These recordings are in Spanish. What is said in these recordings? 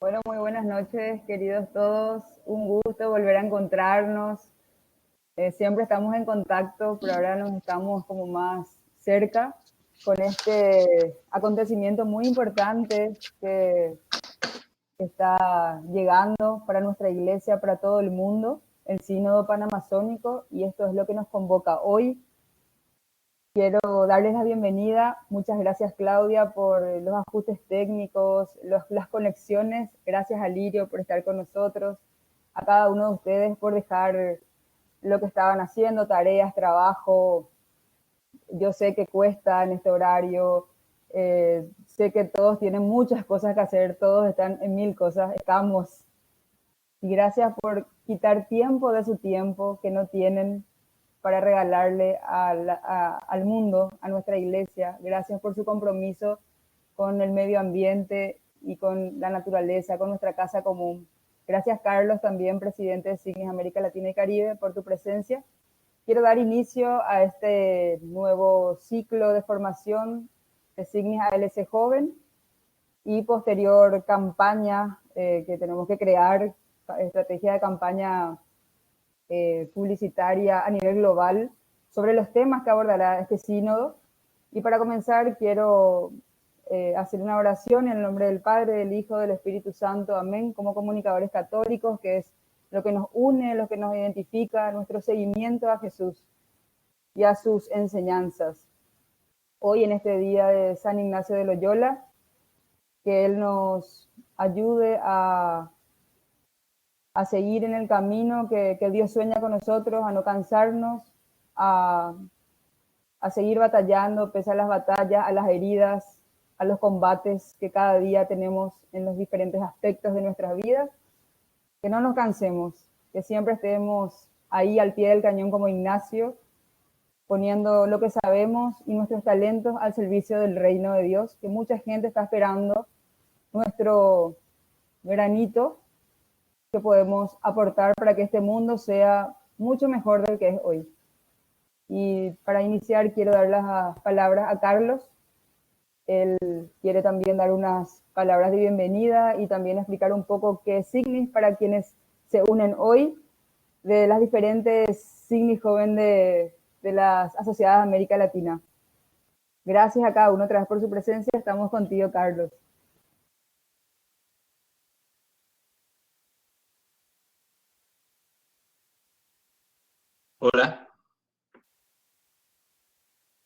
Bueno, muy buenas noches, queridos todos. Un gusto volver a encontrarnos. Siempre estamos en contacto, pero ahora nos estamos como más cerca con este acontecimiento muy importante que está llegando para nuestra iglesia, para todo el mundo, el Sínodo Panamazónico, y esto es lo que nos convoca hoy. Quiero darles la bienvenida. Muchas gracias, Claudia, por los ajustes técnicos, las conexiones. Gracias a Lirio por estar con nosotros. A cada uno de ustedes por dejar lo que estaban haciendo, tareas, trabajo. Yo sé que cuesta en este horario. Sé que todos tienen muchas cosas que hacer. Todos están en mil cosas. Estamos. Y gracias por quitar tiempo de su tiempo que no tienen para regalarle al mundo, a nuestra iglesia. Gracias por su compromiso con el medio ambiente y con la naturaleza, con nuestra casa común. Gracias, Carlos, también presidente de Signis América Latina y Caribe, por tu presencia. Quiero dar inicio a este nuevo ciclo de formación de Signis ALC Joven y posterior campaña que tenemos que crear, estrategia de campaña publicitaria a nivel global sobre los temas que abordará este sínodo. Y para comenzar quiero hacer una oración en el nombre del Padre, del Hijo, del Espíritu Santo, amén, como comunicadores católicos, que es lo que nos une, lo que nos identifica, nuestro seguimiento a Jesús y a sus enseñanzas. Hoy en este día de San Ignacio de Loyola, que Él nos ayude a seguir en el camino que Dios sueña con nosotros, a no cansarnos, a seguir batallando pese a las batallas, a las heridas, a los combates que cada día tenemos en los diferentes aspectos de nuestras vidas. Que no nos cansemos, que siempre estemos ahí al pie del cañón como Ignacio, poniendo lo que sabemos y nuestros talentos al servicio del reino de Dios, que mucha gente está esperando nuestro granito que podemos aportar para que este mundo sea mucho mejor del que es hoy. Y para iniciar quiero dar las palabras a Carlos. Él quiere también dar unas palabras de bienvenida y también explicar un poco qué es Signis para quienes se unen hoy de las diferentes Signis Joven de las asociadas de América Latina. Gracias a cada uno otra vez por su presencia. Estamos contigo, Carlos. Hola.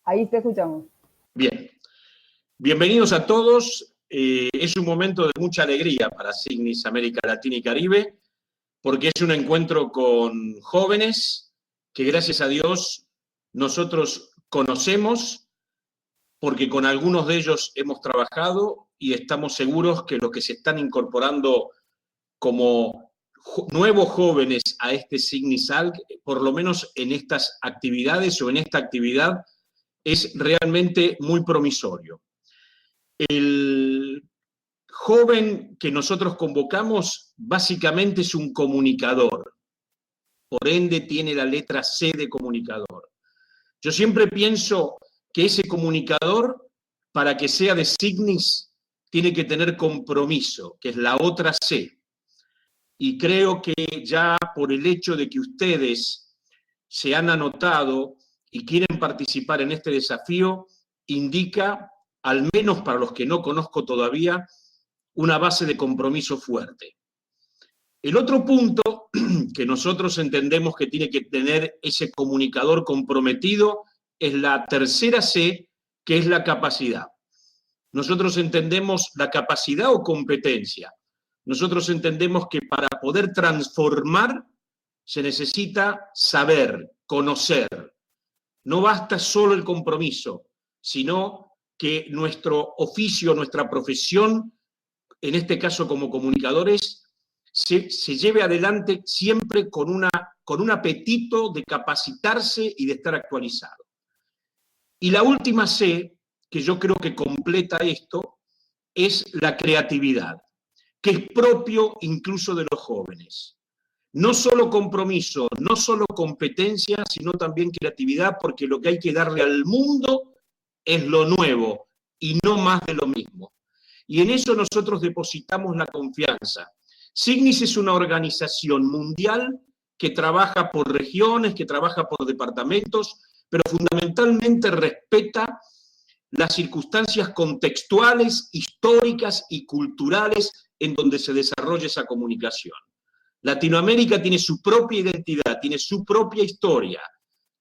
Ahí te escuchamos. Bien. Bienvenidos a todos. Es un momento de mucha alegría para Signis América Latina y Caribe, porque es un encuentro con jóvenes que, gracias a Dios, nosotros conocemos, porque con algunos de ellos hemos trabajado y estamos seguros que los que se están incorporando como nuevos jóvenes a este Signisalc, por lo menos en estas actividades o en esta actividad, es realmente muy promisorio. El joven que nosotros convocamos básicamente es un comunicador, por ende tiene la letra C de comunicador. Yo siempre pienso que ese comunicador, para que sea de Signis, tiene que tener compromiso, que es la otra C. Y creo que ya por el hecho de que ustedes se han anotado y quieren participar en este desafío, indica, al menos para los que no conozco todavía, una base de compromiso fuerte. El otro punto que nosotros entendemos que tiene que tener ese comunicador comprometido es la tercera C, que es la capacidad. Nosotros entendemos la capacidad o competencia. Nosotros entendemos que para poder transformar se necesita saber, conocer. No basta solo el compromiso, sino que nuestro oficio, nuestra profesión, en este caso como comunicadores, se lleve adelante siempre con un apetito de capacitarse y de estar actualizado. Y la última C, que yo creo que completa esto, es la creatividad, que es propio incluso de los jóvenes. No solo compromiso, no solo competencia, sino también creatividad, porque lo que hay que darle al mundo es lo nuevo y no más de lo mismo. y en eso nosotros depositamos la confianza. Signis es una organización mundial que trabaja por regiones, que trabaja por departamentos, pero fundamentalmente respeta las circunstancias contextuales, históricas y culturales en donde se desarrolla esa comunicación. Latinoamérica tiene su propia identidad, tiene su propia historia,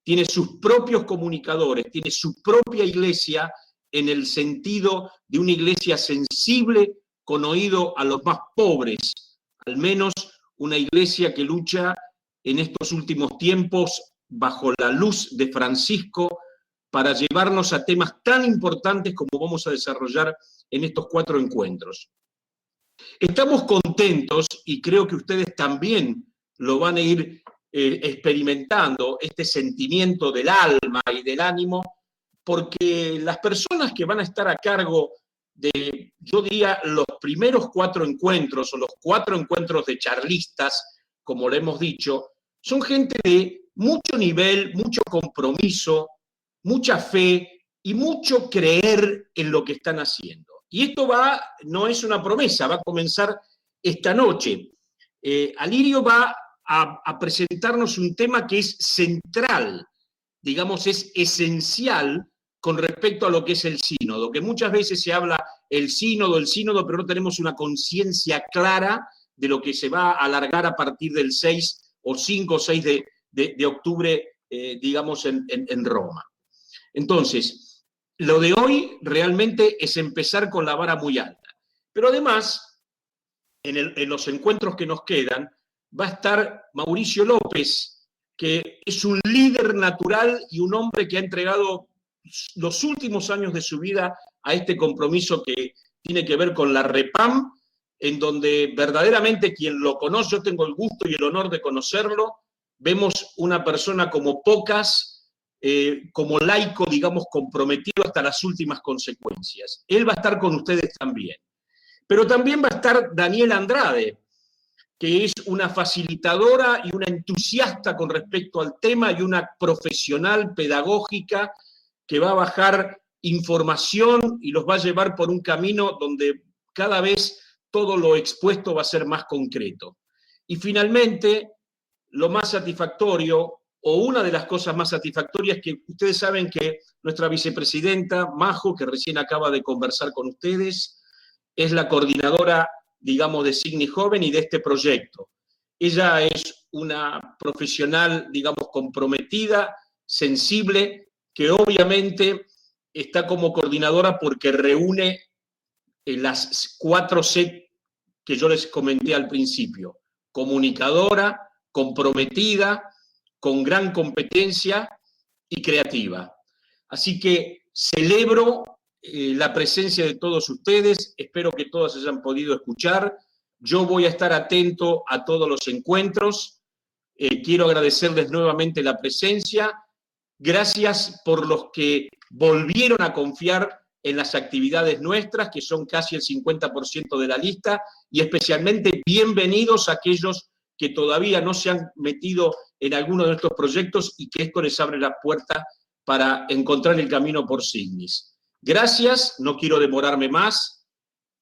tiene sus propios comunicadores, tiene su propia iglesia en el sentido de una iglesia sensible con oído a los más pobres, al menos una iglesia que lucha en estos últimos tiempos bajo la luz de Francisco para llevarnos a temas tan importantes como vamos a desarrollar en estos 4 encuentros. Estamos contentos, y creo que ustedes también lo van a ir experimentando, este sentimiento del alma y del ánimo, porque las personas que van a estar a cargo de, yo diría, los primeros 4 encuentros, o los 4 encuentros de charlistas, como le hemos dicho, son gente de mucho nivel, mucho compromiso, mucha fe y mucho creer en lo que están haciendo. Y esto no es una promesa, va a comenzar esta noche. Alirio va a presentarnos un tema que es central, digamos, es esencial con respecto a lo que es el sínodo, que muchas veces se habla el sínodo, pero no tenemos una conciencia clara de lo que se va a alargar a partir del 6 o 5 o 6 de octubre, digamos, en Roma. Entonces, lo de hoy realmente es empezar con la vara muy alta. Pero además, en los encuentros que nos quedan, va a estar Mauricio López, que es un líder natural y un hombre que ha entregado los últimos años de su vida a este compromiso que tiene que ver con la REPAM, en donde verdaderamente quien lo conoce, yo tengo el gusto y el honor de conocerlo, vemos una persona como pocas, como laico, digamos, comprometido hasta las últimas consecuencias. Él va a estar con ustedes también. Pero también va a estar Daniela Andrade, que es una facilitadora y una entusiasta con respecto al tema y una profesional pedagógica que va a bajar información y los va a llevar por un camino donde cada vez todo lo expuesto va a ser más concreto. Y finalmente, lo más satisfactorio, o una de las cosas más satisfactorias, que ustedes saben que nuestra vicepresidenta, Majo, que recién acaba de conversar con ustedes, es la coordinadora, digamos, de Signis Joven y de este proyecto. Ella es una profesional, digamos, comprometida, sensible, que obviamente está como coordinadora porque reúne las 4 C que yo les comenté al principio: comunicadora, comprometida, con gran competencia y creativa. Así que celebro la presencia de todos ustedes, espero que todos hayan podido escuchar. Yo voy a estar atento a todos los encuentros. Quiero agradecerles nuevamente la presencia. Gracias por los que volvieron a confiar en las actividades nuestras, que son casi el 50% de la lista, y especialmente bienvenidos a aquellos que todavía no se han metido en alguno de nuestros proyectos y que esto les abre la puerta para encontrar el camino por Signis. Gracias, no quiero demorarme más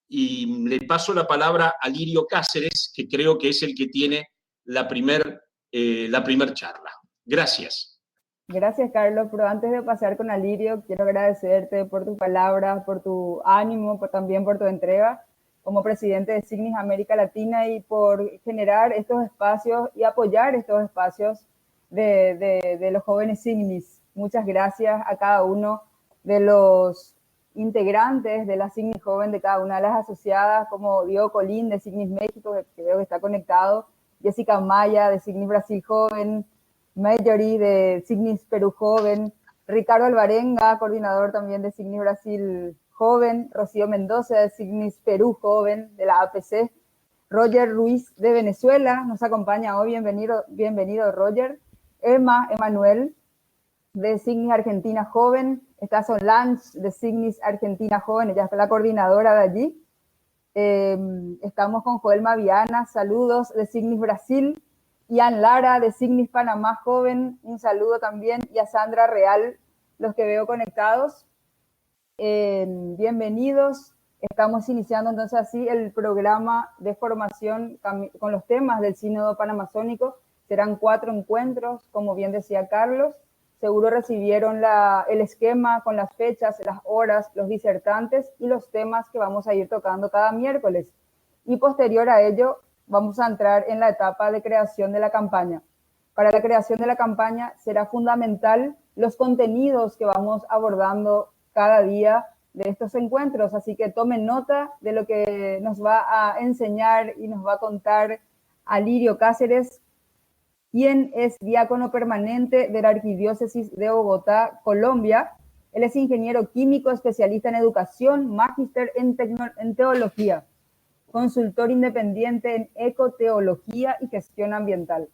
y le paso la palabra a Lirio Cáceres, que creo que es el que tiene la primer charla. Gracias. Gracias, Carlos, pero antes de pasar con Alirio, quiero agradecerte por tus palabras, por tu ánimo, también por tu entrega como presidente de Signis América Latina y por generar estos espacios y apoyar estos espacios de los jóvenes Signis. Muchas gracias a cada uno de los integrantes de la Signis Joven, de cada una de las asociadas, como Diego Colín de Signis México, que veo que está conectado, Jessica Maya de Signis Brasil Joven, Mayori de Signis Perú Joven, Ricardo Alvarenga, coordinador también de Signis Brasil Joven, Rocío Mendoza de Signis Perú Joven, de la APC, Roger Ruiz de Venezuela, nos acompaña hoy, bienvenido Roger, Emanuel de Signis Argentina Joven, está Solange de Signis Argentina Joven, ella es la coordinadora de allí, estamos con Joelma Viana, saludos de Signis Brasil, Ian Lara de Signis Panamá Joven, un saludo también, y a Sandra Real, los que veo conectados. Bienvenidos. Estamos iniciando entonces así el programa de formación con los temas del Sínodo Panamazónico. Serán 4 encuentros, como bien decía Carlos. Seguro recibieron el esquema con las fechas, las horas, los disertantes y los temas que vamos a ir tocando cada miércoles. Y posterior a ello, vamos a entrar en la etapa de creación de la campaña. Para la creación de la campaña será fundamental los contenidos que vamos abordando cada día de estos encuentros, así que tomen nota de lo que nos va a enseñar y nos va a contar Alirio Cáceres, quien es diácono permanente de la Arquidiócesis de Bogotá, Colombia. Él es ingeniero químico, especialista en educación, magíster en teología, consultor independiente en ecoteología y gestión ambiental.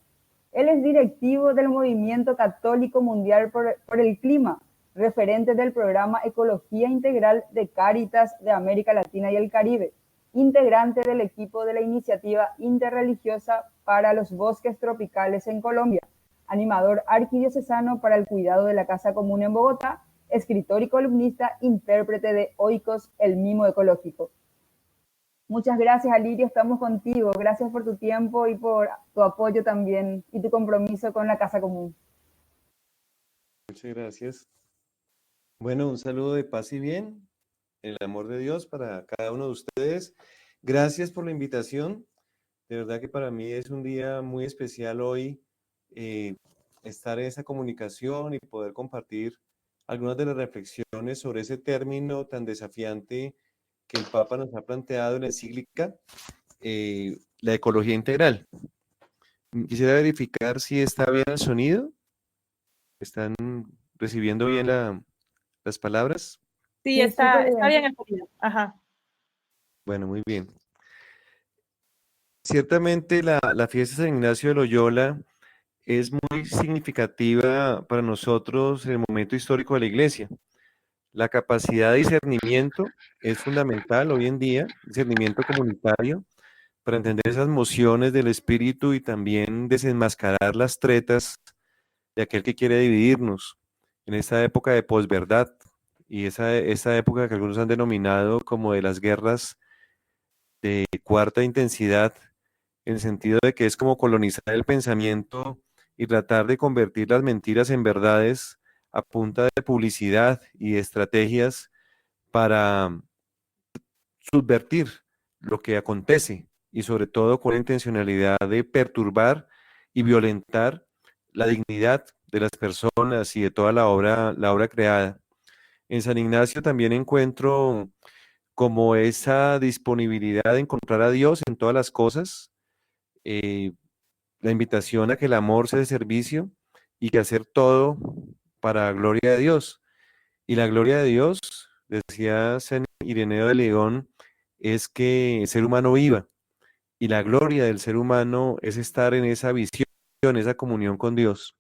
Él es directivo del Movimiento Católico Mundial por el Clima, referente del programa Ecología Integral de Cáritas de América Latina y el Caribe, integrante del equipo de la Iniciativa Interreligiosa para los Bosques Tropicales en Colombia, animador arquidiocesano para el cuidado de la Casa Común en Bogotá, escritor y columnista, intérprete de Oikos, el mimo ecológico. Muchas gracias, Alirio, estamos contigo. Gracias por tu tiempo y por tu apoyo también y tu compromiso con la Casa Común. Muchas gracias. Bueno, un saludo de paz y bien, el amor de Dios para cada uno de ustedes. Gracias por la invitación. De verdad que para mí es un día muy especial hoy estar en esa comunicación y poder compartir algunas de las reflexiones sobre ese término tan desafiante que el Papa nos ha planteado en la encíclica, la ecología integral. Quisiera verificar si está bien el sonido. ¿Están recibiendo bien las palabras? Sí, Sí, está súper bien. bien el sonido. Ajá. Bueno, muy bien. Ciertamente la fiesta de San Ignacio de Loyola es muy significativa para nosotros en el momento histórico de la Iglesia. La capacidad de discernimiento es fundamental hoy en día, discernimiento comunitario, para entender esas mociones del espíritu y también desenmascarar las tretas de aquel que quiere dividirnos en esta época de posverdad y esa época que algunos han denominado como de las guerras de cuarta intensidad, en el sentido de que es como colonizar el pensamiento y tratar de convertir las mentiras en verdades a punta de publicidad y de estrategias para subvertir lo que acontece y sobre todo con la intencionalidad de perturbar y violentar la dignidad de las personas y de toda la obra creada. En San Ignacio también encuentro como esa disponibilidad de encontrar a Dios en todas las cosas, eh, la invitación a que el amor sea de servicio y que hacer todo para la gloria de Dios. Y la gloria de Dios, decía San Ireneo de León, es que el ser humano viva. Y la gloria del ser humano es estar en esa visión, en esa comunión con Dios.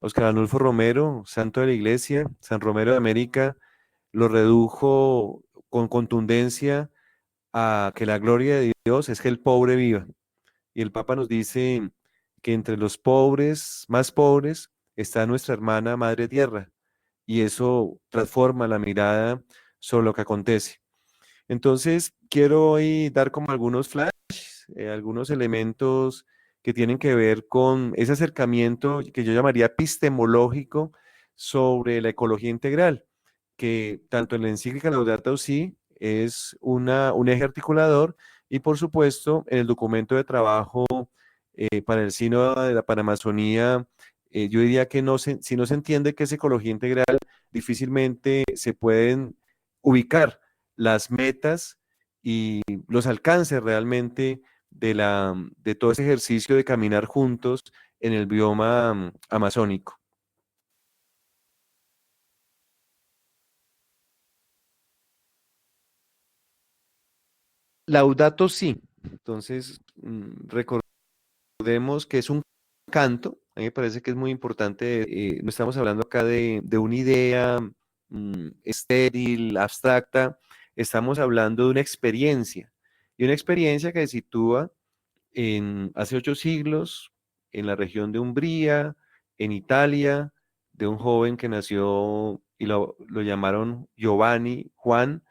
Oscar Arnulfo Romero, santo de la Iglesia, San Romero de América, lo redujo con contundencia a que la gloria de Dios es que el pobre viva. Y el Papa nos dice que entre los pobres, más pobres, está nuestra hermana Madre Tierra. Y eso transforma la mirada sobre lo que acontece. Entonces, quiero hoy dar como algunos flashes, algunos elementos que tienen que ver con ese acercamiento que yo llamaría epistemológico sobre la ecología integral, que tanto en la encíclica Laudato Si es un eje articulador y por supuesto en el documento de trabajo para el Sínodo de la Panamazonía, yo diría que si no se entiende qué es ecología integral, difícilmente se pueden ubicar las metas y los alcances realmente de todo ese ejercicio de caminar juntos en el bioma amazónico. Laudato Si. Entonces, recordemos que es un canto. A mí me parece que es muy importante. No estamos hablando acá de una idea estéril, abstracta. Estamos hablando de una experiencia. Y una experiencia que se sitúa hace 8 siglos en la región de Umbría, en Italia, de un joven que nació y lo llamaron Giovanni, Juan,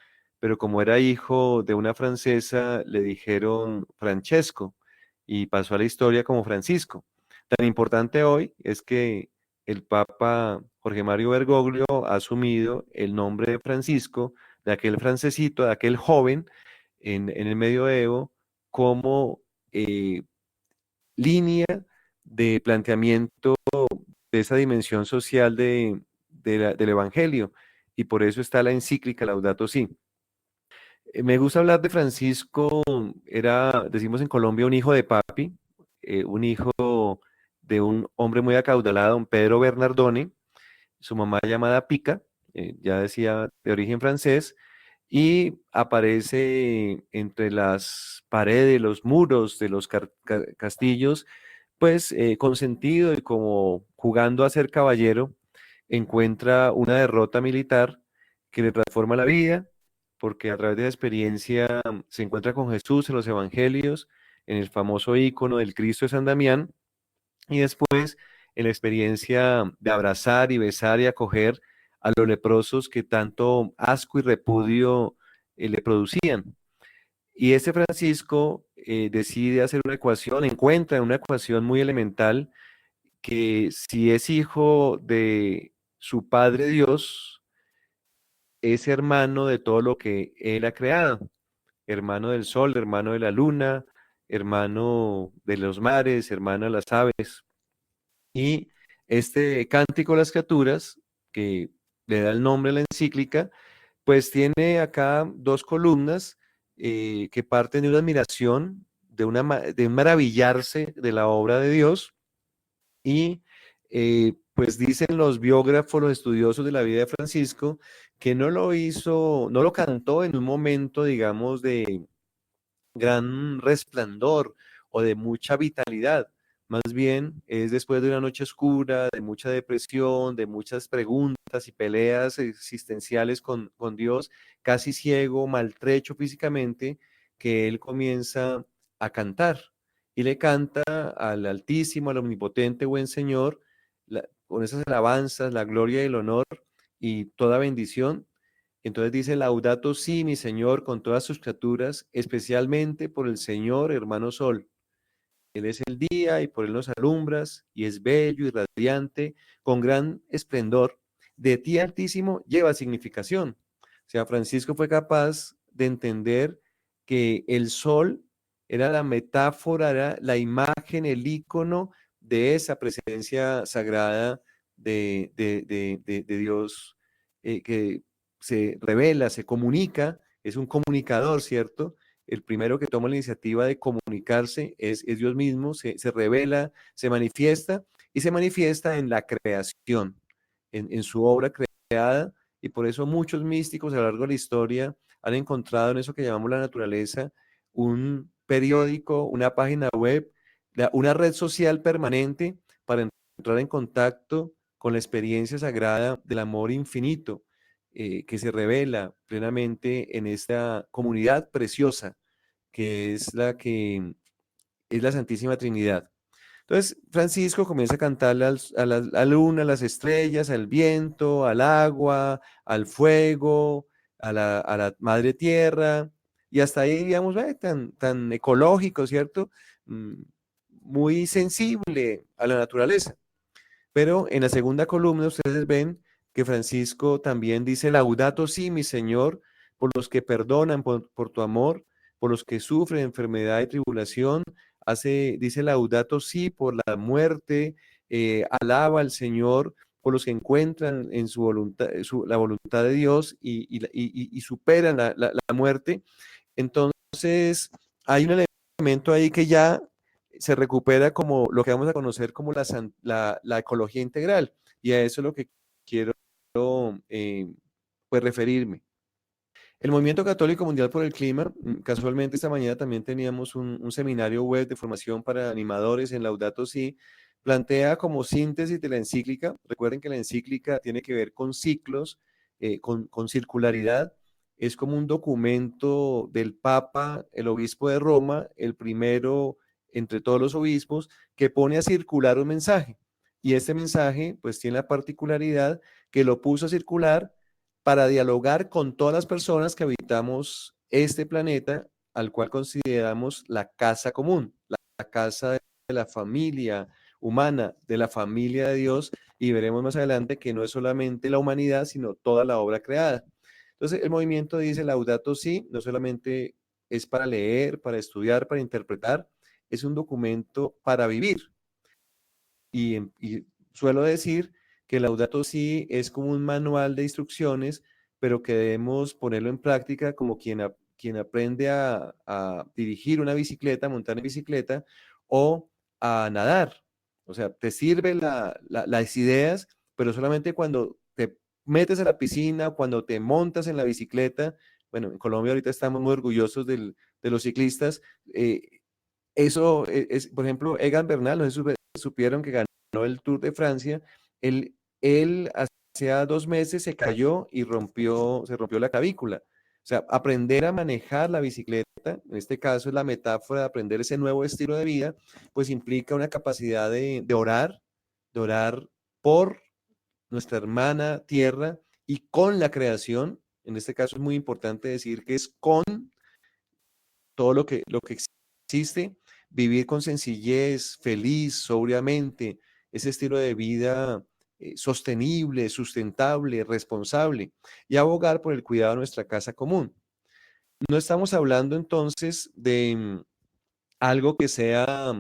pero como era hijo de una francesa, le dijeron Francesco y pasó a la historia como Francisco. Tan importante hoy es que el Papa Jorge Mario Bergoglio ha asumido el nombre de Francisco, de aquel francesito, de aquel joven en el medioevo, como línea de planteamiento de esa dimensión social del Evangelio. Y por eso está la encíclica Laudato Si. Me gusta hablar de Francisco, era, decimos en Colombia, un hijo de papi, un hijo de un hombre muy acaudalado, don Pedro Bernardone, su mamá llamada Pica, ya decía de origen francés, y aparece entre las paredes, los muros de los castillos, pues consentido y como jugando a ser caballero, encuentra una derrota militar que le transforma la vida, porque a través de la experiencia se encuentra con Jesús en los evangelios, en el famoso ícono del Cristo de San Damián, y después en la experiencia de abrazar y besar y acoger a los leprosos que tanto asco y repudio le producían. Y este Francisco decide hacer una ecuación, encuentra una ecuación muy elemental que si es hijo de su Padre Dios, es hermano de todo lo que Él ha creado, hermano del sol, hermano de la luna, hermano de los mares, hermano de las aves. Y este Cántico de las Criaturas, que le da el nombre a la encíclica, pues tiene acá dos columnas que parten de una admiración, de un maravillarse de la obra de Dios y pues dicen los biógrafos, los estudiosos de la vida de Francisco, que no lo hizo, no lo cantó en un momento, digamos, de gran resplandor o de mucha vitalidad. Más bien es después de una noche oscura, de mucha depresión, de muchas preguntas y peleas existenciales con Dios, casi ciego, maltrecho físicamente, que él comienza a cantar y le canta al Altísimo, al Omnipotente Buen Señor, con esas alabanzas, la gloria y el honor y toda bendición. Entonces dice, Laudato Si, mi Señor, con todas sus criaturas, especialmente por el Señor, hermano Sol. Él es el día y por él nos alumbras, y es bello y radiante, con gran esplendor. De ti, Altísimo, lleva significación. O sea, Francisco fue capaz de entender que el sol era la metáfora, era la imagen, el icono de esa presencia sagrada de Dios que se revela, se comunica, es un comunicador, ¿cierto? El primero que toma la iniciativa de comunicarse es Dios mismo, se revela, se manifiesta y se manifiesta en la creación, en su obra creada, y por eso muchos místicos a lo largo de la historia han encontrado en eso que llamamos la naturaleza un periódico, una página web, una red social permanente para entrar en contacto con la experiencia sagrada del amor infinito que se revela plenamente en esta comunidad preciosa que es la Santísima Trinidad. Entonces, Francisco comienza a cantarle a la luna, a las estrellas, al viento, al agua, al fuego, a la madre tierra, y hasta ahí, digamos, tan ecológico, ¿cierto? Mm, Muy sensible a la naturaleza. Pero en la segunda columna ustedes ven que Francisco también dice, Laudato Si, mi Señor, por los que perdonan por tu amor, por los que sufren enfermedad y tribulación, dice Laudato Si por la muerte, alaba al Señor por los que encuentran en su voluntad, la voluntad de Dios y superan la muerte. Entonces, hay un elemento ahí que ya se recupera como lo que vamos a conocer como la ecología integral, y a eso es lo que quiero eh, pues referirme. El Movimiento Católico Mundial por el Clima, casualmente esta mañana también teníamos un seminario web de formación para animadores en Laudato Si, plantea como síntesis de la encíclica, recuerden que la encíclica tiene que ver con ciclos, con circularidad, es como un documento del Papa, el obispo de Roma, el primero entre todos los obispos, que pone a circular un mensaje. Y este mensaje pues tiene la particularidad que lo puso a circular para dialogar con todas las personas que habitamos este planeta, al cual consideramos la casa común, la casa de la familia humana, de la familia de Dios, y veremos más adelante que no es solamente la humanidad, sino toda la obra creada. Entonces, el movimiento dice Laudato Si, no solamente es para leer, para estudiar, para interpretar, es un documento para vivir. Y suelo decir que Laudato Si es como un manual de instrucciones, pero que debemos ponerlo en práctica como quien aprende a dirigir una bicicleta, a montar en bicicleta o a nadar. O sea, te sirven las ideas, pero solamente cuando te metes a la piscina, cuando te montas en la bicicleta. Bueno, en Colombia ahorita estamos muy orgullosos de los ciclistas. eh, Eso es, por ejemplo, Egan Bernal, no sé si supieron que ganó el Tour de Francia. Él hacía 2 meses se cayó y se rompió la clavícula. O sea, aprender a manejar la bicicleta, en este caso es la metáfora de aprender ese nuevo estilo de vida, pues implica una capacidad de orar por nuestra hermana tierra y con la creación. En este caso es muy importante decir que es con todo lo que existe, vivir con sencillez, feliz, sobriamente, ese estilo de vida sostenible, sustentable, responsable, y abogar por el cuidado de nuestra casa común. No estamos hablando entonces de algo que sea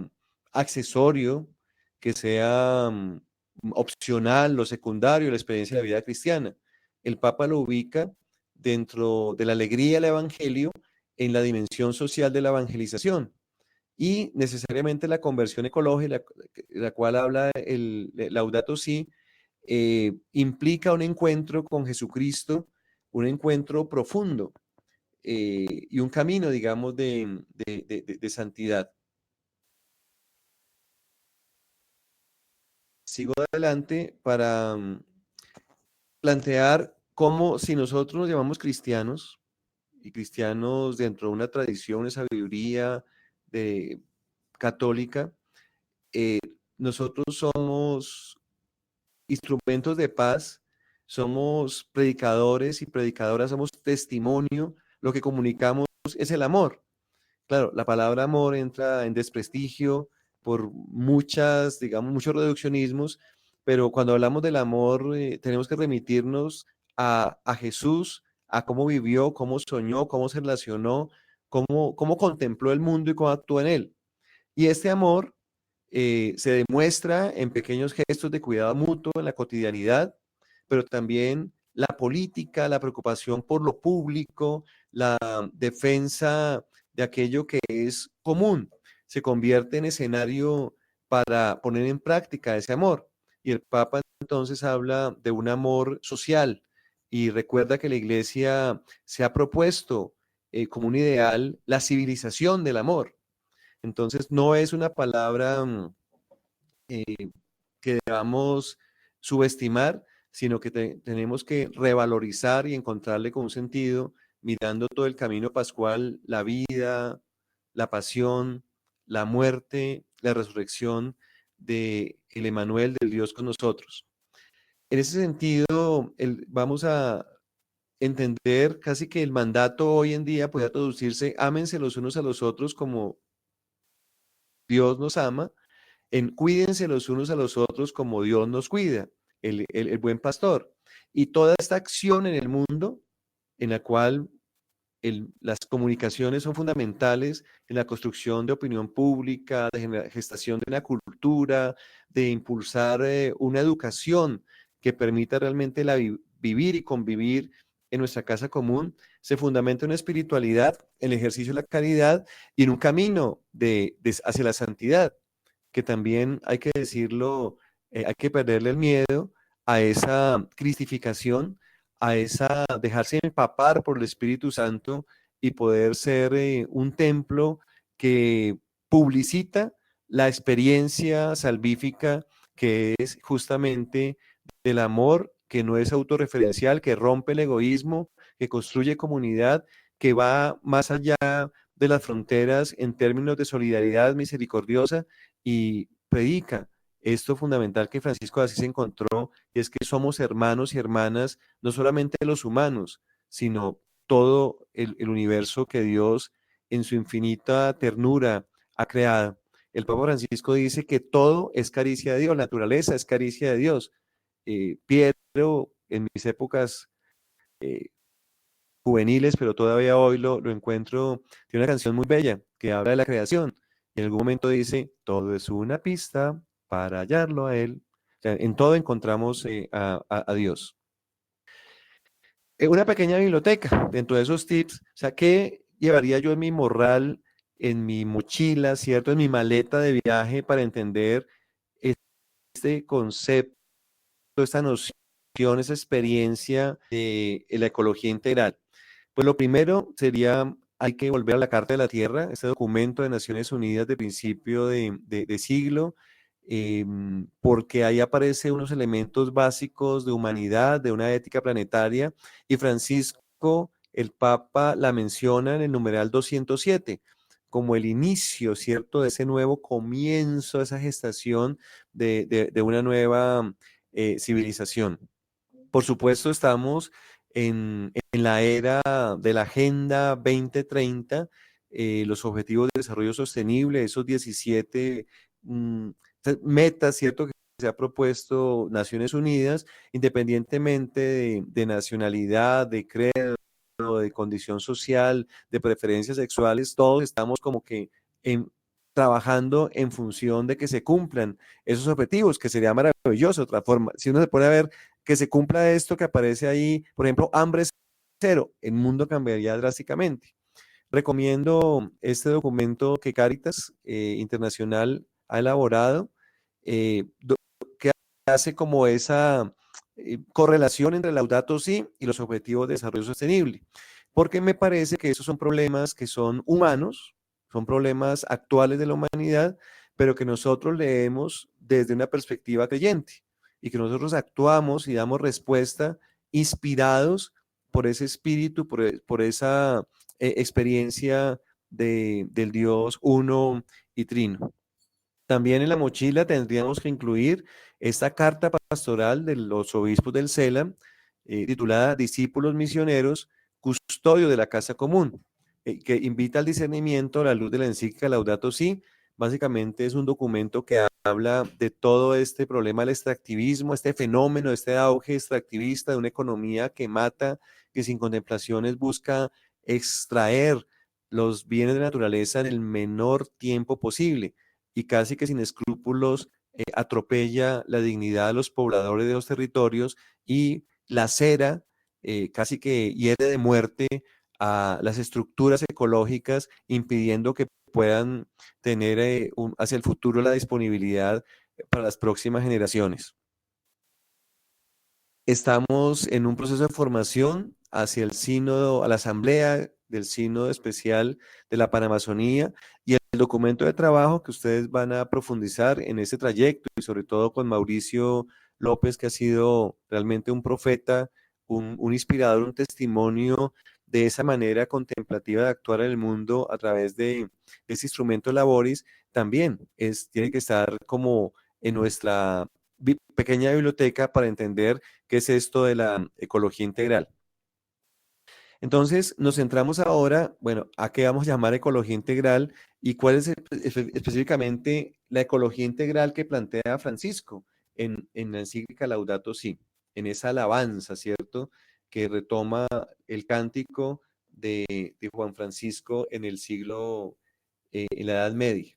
accesorio, que sea opcional o secundario en la experiencia de la vida cristiana. El Papa lo ubica dentro de la alegría del Evangelio en la dimensión social de la evangelización y necesariamente la conversión ecológica, la cual habla el Laudato Si, implica un encuentro con Jesucristo, un encuentro profundo y un camino, digamos, de santidad. Sigo adelante para plantear cómo si nosotros nos llamamos cristianos y cristianos dentro de una tradición, una sabiduría católica, eh, nosotros somos instrumentos de paz, somos predicadores y predicadoras, somos testimonio, lo que comunicamos es el amor. Claro, la palabra amor entra en desprestigio por digamos, muchos reduccionismos, pero cuando hablamos del amor, tenemos que remitirnos a Jesús, a cómo vivió, cómo soñó, cómo se relacionó, cómo contempló el mundo y cómo actuó en él. Y este amor se demuestra en pequeños gestos de cuidado mutuo en la cotidianidad, pero también la política, la preocupación por lo público, la defensa de aquello que es común, se convierte en escenario para poner en práctica ese amor. Y el Papa entonces habla de un amor social y recuerda que la Iglesia se ha propuesto como un ideal la civilización del amor. Entonces, no es una palabra que debamos subestimar, sino que tenemos que revalorizar y encontrarle con un sentido, mirando todo el camino pascual, la vida, la pasión, la muerte, la resurrección de el Emmanuel, del Dios con nosotros. En ese sentido, vamos a entender casi que el mandato hoy en día puede traducirse, ámense los unos a los otros como Dios nos ama, en cuídense los unos a los otros como Dios nos cuida, el buen pastor. Y toda esta acción en el mundo, en la cual las comunicaciones son fundamentales en la construcción de opinión pública, de gestación de una cultura, de impulsar una educación que permita realmente vivir y convivir en nuestra casa común, se fundamenta en una espiritualidad, en el ejercicio de la caridad y en un camino hacia la santidad, que también hay que decirlo, hay que perderle el miedo a esa cristificación, a esa dejarse empapar por el Espíritu Santo y poder ser un templo que publicita la experiencia salvífica que es justamente del amor, que no es autorreferencial, que rompe el egoísmo, que construye comunidad, que va más allá de las fronteras en términos de solidaridad misericordiosa y predica esto fundamental que Francisco de Asís encontró, y es que somos hermanos y hermanas, no solamente los humanos, sino todo el universo que Dios en su infinita ternura ha creado. El Papa Francisco dice que todo es caricia de Dios, la naturaleza es caricia de Dios. Piero, en mis épocas eh, juveniles, pero todavía hoy lo encuentro, tiene una canción muy bella que habla de la creación. Y en algún momento dice, todo es una pista para hallarlo a Él. O sea, en todo encontramos a Dios. Una pequeña biblioteca dentro de esos tips, o sea, ¿qué llevaría yo en mi morral, en mi mochila, cierto, en mi maleta de viaje para entender este concepto, esta noción, esa experiencia de la ecología integral? Pues lo primero sería, hay que volver a la Carta de la Tierra, este documento de Naciones Unidas de principio de siglo, porque ahí aparecen unos elementos básicos de humanidad, de una ética planetaria, y Francisco, el Papa, la menciona en el numeral 207 como el inicio, ¿cierto?, de ese nuevo comienzo, esa gestación de una nueva civilización. Por supuesto, estamos en la era de la Agenda 2030, los Objetivos de Desarrollo Sostenible, esos 17 metas, ¿cierto?, que se ha propuesto Naciones Unidas, independientemente de nacionalidad, de credo, de condición social, de preferencias sexuales, todos estamos como que trabajando en función de que se cumplan esos objetivos, que sería maravilloso. Otra forma, si uno se pone a ver que se cumpla esto que aparece ahí, por ejemplo, hambre cero, el mundo cambiaría drásticamente. Recomiendo este documento que Cáritas Internacional ha elaborado, que hace como esa correlación entre Laudato Si y los Objetivos de Desarrollo Sostenible, porque me parece que esos son problemas que son humanos, son problemas actuales de la humanidad, pero que nosotros leemos desde una perspectiva creyente y que nosotros actuamos y damos respuesta inspirados por ese espíritu, por esa experiencia del Dios uno y trino. También en la mochila tendríamos que incluir esta carta pastoral de los obispos del CELAM, titulada Discípulos Misioneros, Custodio de la Casa Común, que invita al discernimiento a la luz de la encíclica Laudato Si. Básicamente es un documento que habla de todo este problema del extractivismo, este fenómeno, este auge extractivista de una economía que mata, que sin contemplaciones busca extraer los bienes de la naturaleza en el menor tiempo posible y casi que sin escrúpulos atropella la dignidad de los pobladores de los territorios y lacera, casi que hiere de muerte a las estructuras ecológicas, impidiendo que puedan tener hacia el futuro la disponibilidad para las próximas generaciones. Estamos en un proceso de formación hacia el sínodo, a la asamblea del sínodo especial de la Panamazonía, y el documento de trabajo que ustedes van a profundizar en ese trayecto, y sobre todo con Mauricio López, que ha sido realmente un profeta, un inspirador, un testimonio de esa manera contemplativa de actuar en el mundo a través de ese instrumento Laboris, también tiene que estar como en nuestra pequeña biblioteca para entender qué es esto de la ecología integral. Entonces, nos centramos ahora, bueno, a qué vamos a llamar ecología integral y cuál es específicamente la ecología integral que plantea Francisco en la encíclica Laudato Si, en esa alabanza, ¿cierto?, que retoma el cántico de Juan Francisco en el siglo, en la Edad Media.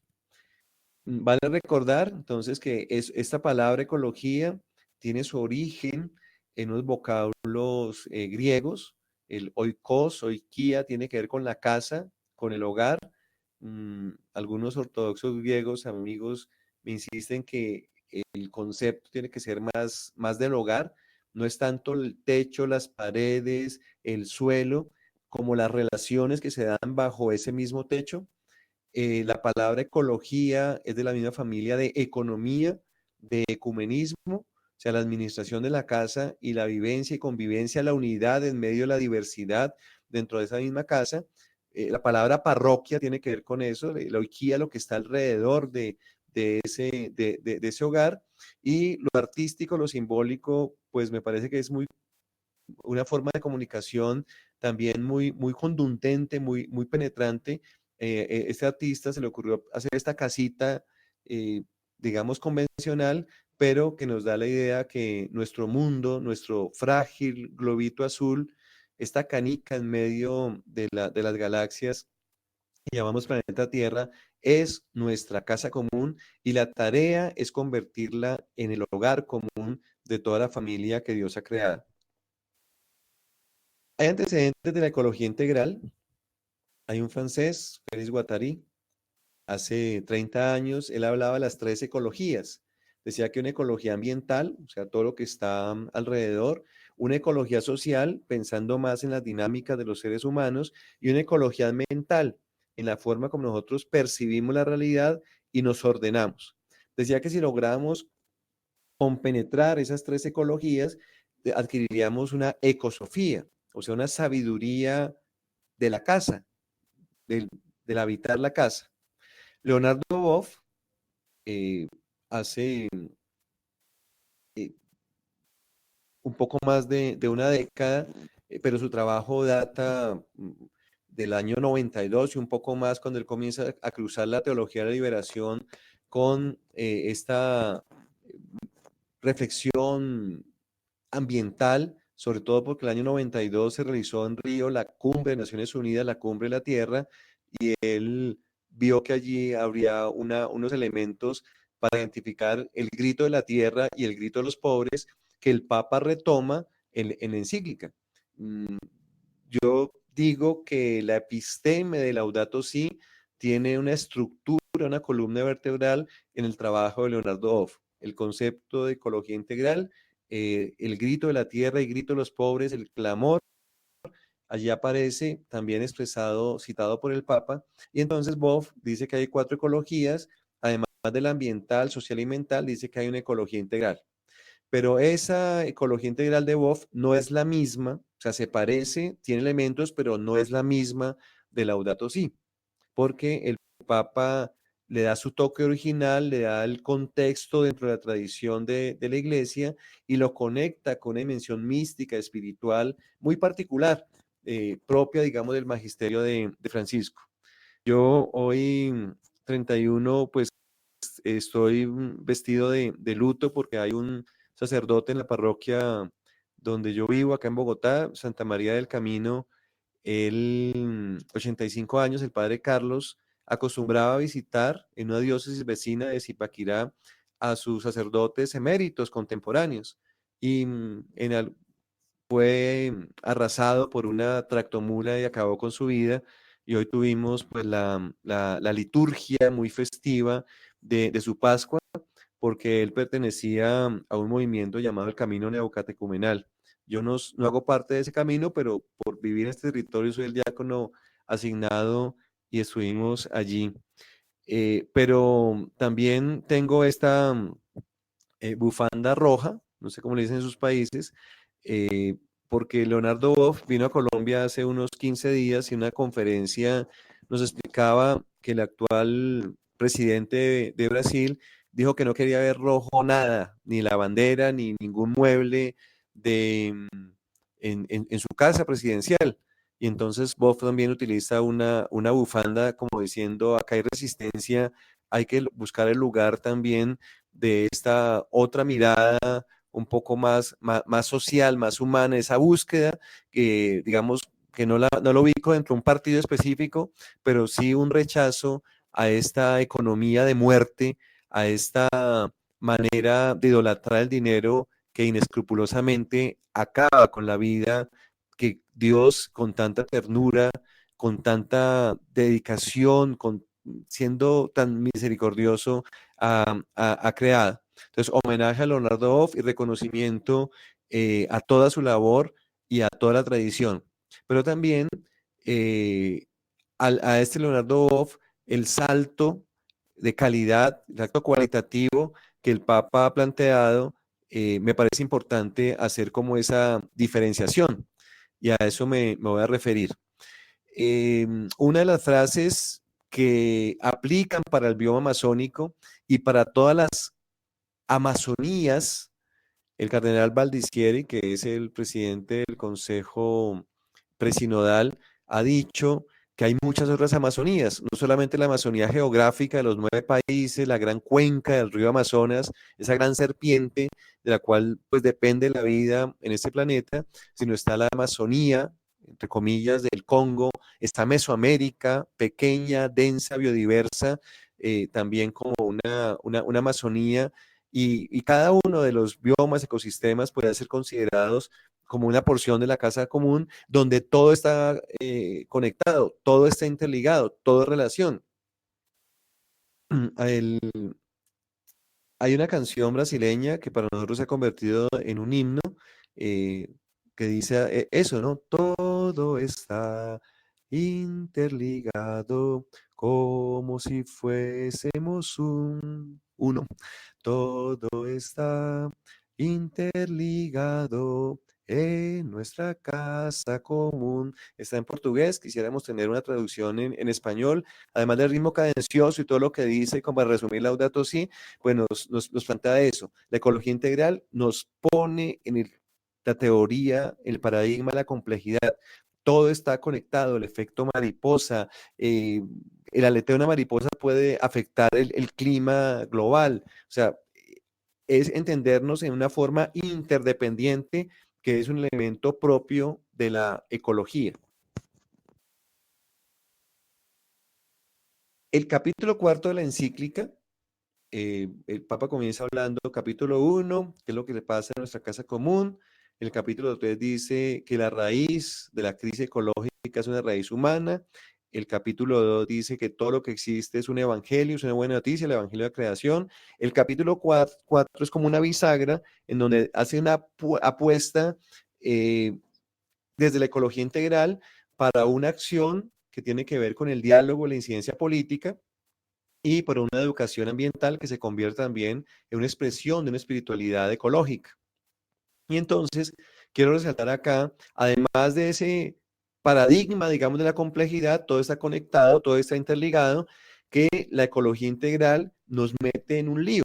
Vale recordar entonces que esta palabra ecología tiene su origen en unos vocablos griegos. El oikos, oikia, tiene que ver con la casa, con el hogar. Algunos ortodoxos griegos, amigos, me insisten que el concepto tiene que ser más del hogar. No es tanto el techo, las paredes, el suelo, como las relaciones que se dan bajo ese mismo techo. La palabra ecología es de la misma familia de economía, de ecumenismo, o sea, la administración de la casa y la vivencia y convivencia, la unidad en medio de la diversidad dentro de esa misma casa. La palabra parroquia tiene que ver con eso, la oikía, lo que está alrededor de de ese hogar. Y lo artístico, lo simbólico, pues me parece que es una forma de comunicación también muy contundente, muy penetrante. Este artista se le ocurrió hacer esta casita, digamos, convencional, pero que nos da la idea que nuestro mundo, nuestro frágil globito azul, esta canica en medio de las galaxias que llamamos planeta Tierra, es nuestra casa común y la tarea es convertirla en el hogar común de toda la familia que Dios ha creado. Hay antecedentes de la ecología integral. Hay un francés, Félix Guattari, hace 30 años, él hablaba de las 3 ecologías. Decía que una ecología ambiental, o sea, todo lo que está alrededor, una ecología social, pensando más en las dinámicas de los seres humanos, y una ecología mental, en la forma como nosotros percibimos la realidad y nos ordenamos. Decía que si logramos compenetrar esas 3 ecologías, adquiriríamos una ecosofía, o sea, una sabiduría de la casa, del, del habitar la casa. Leonardo Boff hace eh, un poco más de una década, pero su trabajo data del año 92 y un poco más cuando él comienza a cruzar la teología de la liberación con esta reflexión ambiental, sobre todo porque el año 92 se realizó en Río la cumbre de Naciones Unidas, la cumbre de la Tierra, y él vio que allí habría unos elementos para identificar el grito de la tierra y el grito de los pobres que el Papa retoma en la encíclica. Yo digo que la episteme de Laudato Si tiene una estructura, una columna vertebral en el trabajo de Leonardo Boff. El concepto de ecología integral, el grito de la tierra y grito de los pobres, el clamor, allí aparece también expresado, citado por el Papa, y entonces Boff dice que hay 4 ecologías, además de la ambiental, social y mental, dice que hay una ecología integral. Pero esa ecología integral de Boff no es la misma, o sea, se parece, tiene elementos, pero no es la misma de Laudato Si, porque el Papa le da su toque original, le da el contexto dentro de la tradición de la iglesia y lo conecta con una dimensión mística, espiritual, muy particular, propia, digamos, del magisterio de Francisco. Yo hoy, 31, pues estoy vestido de luto porque hay un sacerdote en la parroquia donde yo vivo, acá en Bogotá, Santa María del Camino. Él, 85 años, el padre Carlos, acostumbraba a visitar en una diócesis vecina de Zipaquirá a sus sacerdotes eméritos contemporáneos y fue arrasado por una tractomula y acabó con su vida. Y hoy tuvimos pues la liturgia muy festiva de su Pascua, porque él pertenecía a un movimiento llamado el Camino Neocatecumenal. Yo no hago parte de ese camino, pero por vivir en este territorio soy el diácono asignado y estuvimos allí. Pero también tengo esta bufanda roja, no sé cómo le dicen en sus países, eh, porque Leonardo Boff vino a Colombia hace unos 15 días y en una conferencia nos explicaba que el actual presidente de Brasil dijo que no quería ver rojo nada, ni la bandera, ni ningún mueble en su casa presidencial. Y entonces Boff también utiliza una bufanda como diciendo, acá hay resistencia, hay que buscar el lugar también de esta otra mirada un poco más social, más humana, esa búsqueda que digamos que no lo ubico dentro de un partido específico, pero sí un rechazo a esta economía de muerte, a esta manera de idolatrar el dinero que inescrupulosamente acaba con la vida que Dios con tanta ternura, con tanta dedicación, siendo tan misericordioso, ha creado. Entonces, homenaje a Leonardo Boff y reconocimiento a toda su labor y a toda la tradición. Pero también a este Leonardo Boff, el salto de calidad, el salto cualitativo que el Papa ha planteado, me parece importante hacer como esa diferenciación y a eso me voy a referir. Una de las frases que aplican para el bioma amazónico y para todas las Amazonías. El cardenal Baldischieri, que es el presidente del Consejo Presinodal, ha dicho que hay muchas otras Amazonías, no solamente la Amazonía geográfica de los 9 países, la gran cuenca del río Amazonas, esa gran serpiente de la cual pues depende la vida en este planeta, sino está la Amazonía, entre comillas, del Congo, está Mesoamérica, pequeña, densa, biodiversa, también como una Amazonía, y cada uno de los biomas, ecosistemas puede ser considerados como una porción de la casa común donde todo está conectado, todo está interligado, todo es relación. El- Hay una canción brasileña que para nosotros se ha convertido en un himno eh, que dice eso, ¿no? Todo está interligado como si fuésemos uno. Todo está interligado en nuestra casa común. Está en portugués, quisiéramos tener una traducción en español, además del ritmo cadencioso y todo lo que dice, como para resumir Laudato Si, pues nos plantea eso. La ecología integral nos pone en la teoría, el paradigma, la complejidad. Todo está conectado, el efecto mariposa, el aleteo de una mariposa puede afectar el clima global. O sea, es entendernos en una forma interdependiente, que es un elemento propio de la ecología. El capítulo cuarto de la encíclica, el Papa comienza hablando, capítulo 1, qué es lo que le pasa a nuestra casa común. El capítulo 3 dice que la raíz de la crisis ecológica es una raíz humana. El capítulo 2 dice que todo lo que existe es un evangelio, es una buena noticia, el evangelio de la creación. El capítulo 4 es como una bisagra en donde hace una apuesta eh, desde la ecología integral para una acción que tiene que ver con el diálogo, la incidencia política y por una educación ambiental que se convierta también en una expresión de una espiritualidad ecológica. Y entonces, quiero resaltar acá, además de ese paradigma, digamos, de la complejidad, todo está conectado, todo está interligado, que la ecología integral nos mete en un lío,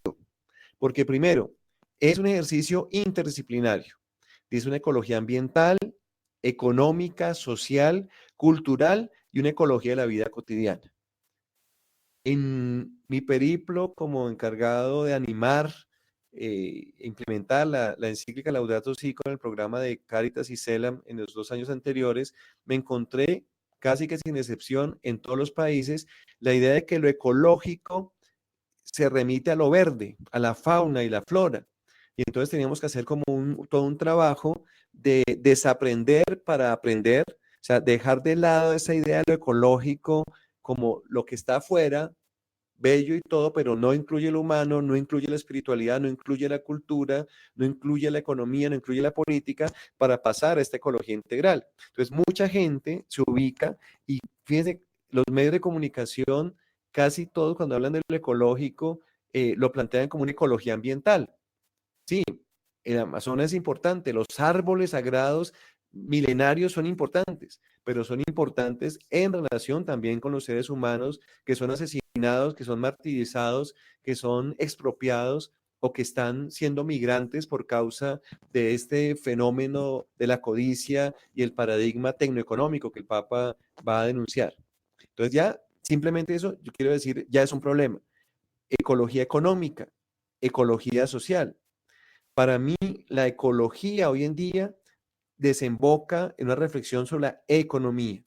porque primero, es un ejercicio interdisciplinario, es una ecología ambiental, económica, social, cultural y una ecología de la vida cotidiana. En mi periplo como encargado de animar e implementar la encíclica Laudato Si con el programa de Cáritas y Selam en los 2 años anteriores, me encontré casi que sin excepción en todos los países la idea de que lo ecológico se remite a lo verde, a la fauna y la flora. Y entonces teníamos que hacer como todo un trabajo de desaprender para aprender, o sea, dejar de lado esa idea de lo ecológico como lo que está afuera, bello y todo, pero no incluye lo humano, no incluye la espiritualidad, no incluye la cultura, no incluye la economía, no incluye la política, para pasar a esta ecología integral. Entonces, mucha gente se ubica y fíjense, los medios de comunicación, casi todos cuando hablan de lo ecológico, lo plantean como una ecología ambiental. Sí, el Amazonas es importante, los árboles sagrados milenarios son importantes, pero son importantes en relación también con los seres humanos que son asesinados, que son martirizados, que son expropiados o que están siendo migrantes por causa de este fenómeno de la codicia y el paradigma tecnoeconómico que el Papa va a denunciar. Entonces ya, simplemente eso, yo quiero decir, ya es un problema. Ecología económica, ecología social. Para mí, la ecología hoy en día desemboca en una reflexión sobre la economía.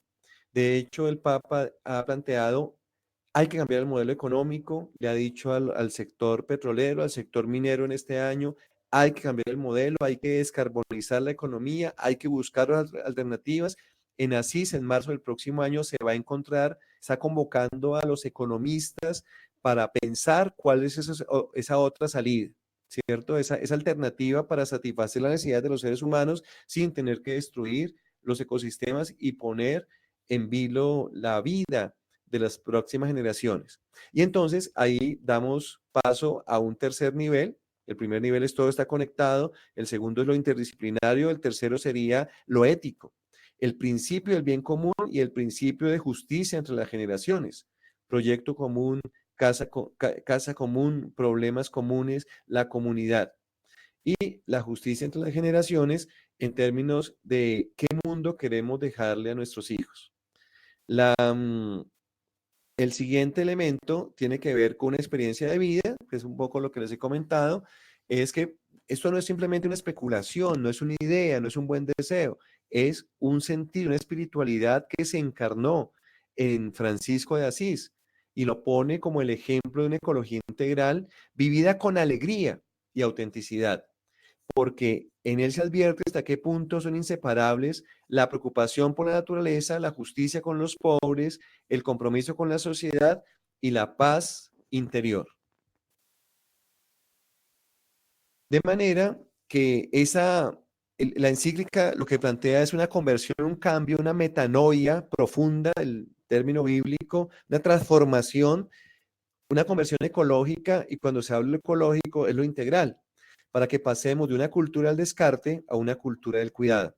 De hecho, el Papa ha planteado, hay que cambiar el modelo económico, le ha dicho al sector petrolero, al sector minero en este año, hay que cambiar el modelo, hay que descarbonizar la economía, hay que buscar alternativas. En Asís, en marzo del próximo año, se va a encontrar, está convocando a los economistas para pensar cuál es esa otra salida. ¿Cierto? Esa alternativa para satisfacer las necesidades de los seres humanos sin tener que destruir los ecosistemas y poner en vilo la vida de las próximas generaciones. Y entonces ahí damos paso a un tercer nivel. El primer nivel es todo está conectado, el segundo es lo interdisciplinario, el tercero sería lo ético, el principio del bien común y el principio de justicia entre las generaciones. proyecto común, casa común, problemas comunes, la comunidad. Y la justicia entre las generaciones en términos de qué mundo queremos dejarle a nuestros hijos. El siguiente elemento tiene que ver con una experiencia de vida, que es un poco lo que les he comentado, es que esto no es simplemente una especulación, no es una idea, no es un buen deseo, es un sentido, una espiritualidad que se encarnó en Francisco de Asís y lo pone como el ejemplo de una ecología integral vivida con alegría y autenticidad, porque en él se advierte hasta qué punto son inseparables la preocupación por la naturaleza, la justicia con los pobres, el compromiso con la sociedad y la paz interior. De manera que la encíclica lo que plantea es una conversión, un cambio, una metanoia profunda, el término bíblico, una transformación, una conversión ecológica, y cuando se habla de lo ecológico es lo integral, para que pasemos de una cultura del descarte a una cultura del cuidado.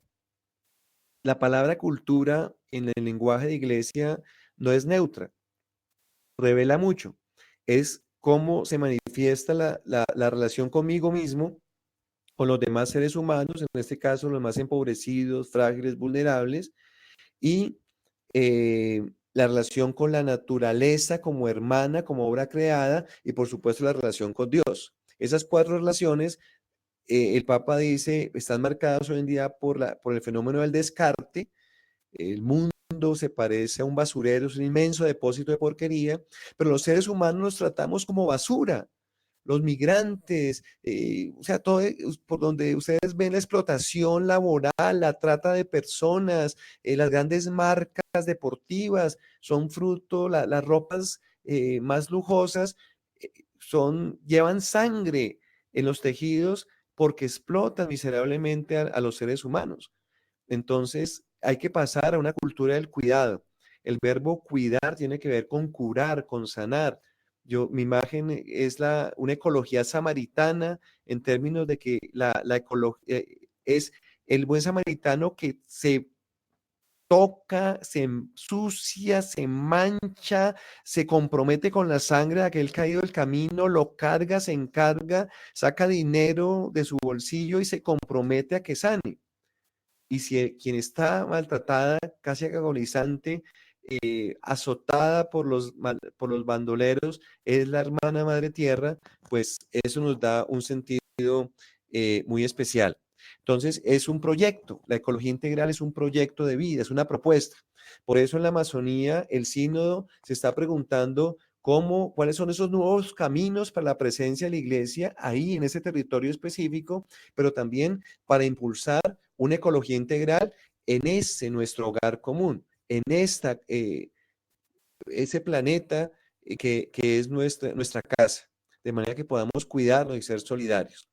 La palabra cultura en el lenguaje de iglesia no es neutra, revela mucho. Es cómo se manifiesta la relación conmigo mismo, con los demás seres humanos, en este caso los más empobrecidos, frágiles, vulnerables, y la relación con la naturaleza como hermana, como obra creada, y por supuesto la relación con Dios. Esas cuatro relaciones, el Papa dice, están marcadas hoy en día por el fenómeno del descarte. El mundo se parece a un basurero, es un inmenso depósito de porquería, pero los seres humanos los tratamos como basura. Los migrantes, o sea, todo por donde ustedes ven la explotación laboral, la trata de personas, las grandes marcas deportivas son fruto, las ropas más lujosas llevan sangre en los tejidos porque explotan miserablemente a los seres humanos. Entonces, hay que pasar a una cultura del cuidado. El verbo cuidar tiene que ver con curar, con sanar. Mi imagen es una ecología samaritana en términos de que la ecología es el buen samaritano que se toca, se ensucia, se mancha, se compromete con la sangre de aquel caído del camino, lo carga, se encarga, saca dinero de su bolsillo y se compromete a que sane. Y si quien está maltratada, casi agonizante, azotada por los bandoleros, es la hermana Madre Tierra, pues eso nos da un sentido muy especial. Entonces, es un proyecto, la ecología integral es un proyecto de vida, es una propuesta. Por eso en la Amazonía el sínodo se está preguntando cuáles son esos nuevos caminos para la presencia de la iglesia ahí en ese territorio específico, pero también para impulsar una ecología integral en nuestro hogar común, en ese planeta que es nuestra casa, de manera que podamos cuidarnos y ser solidarios.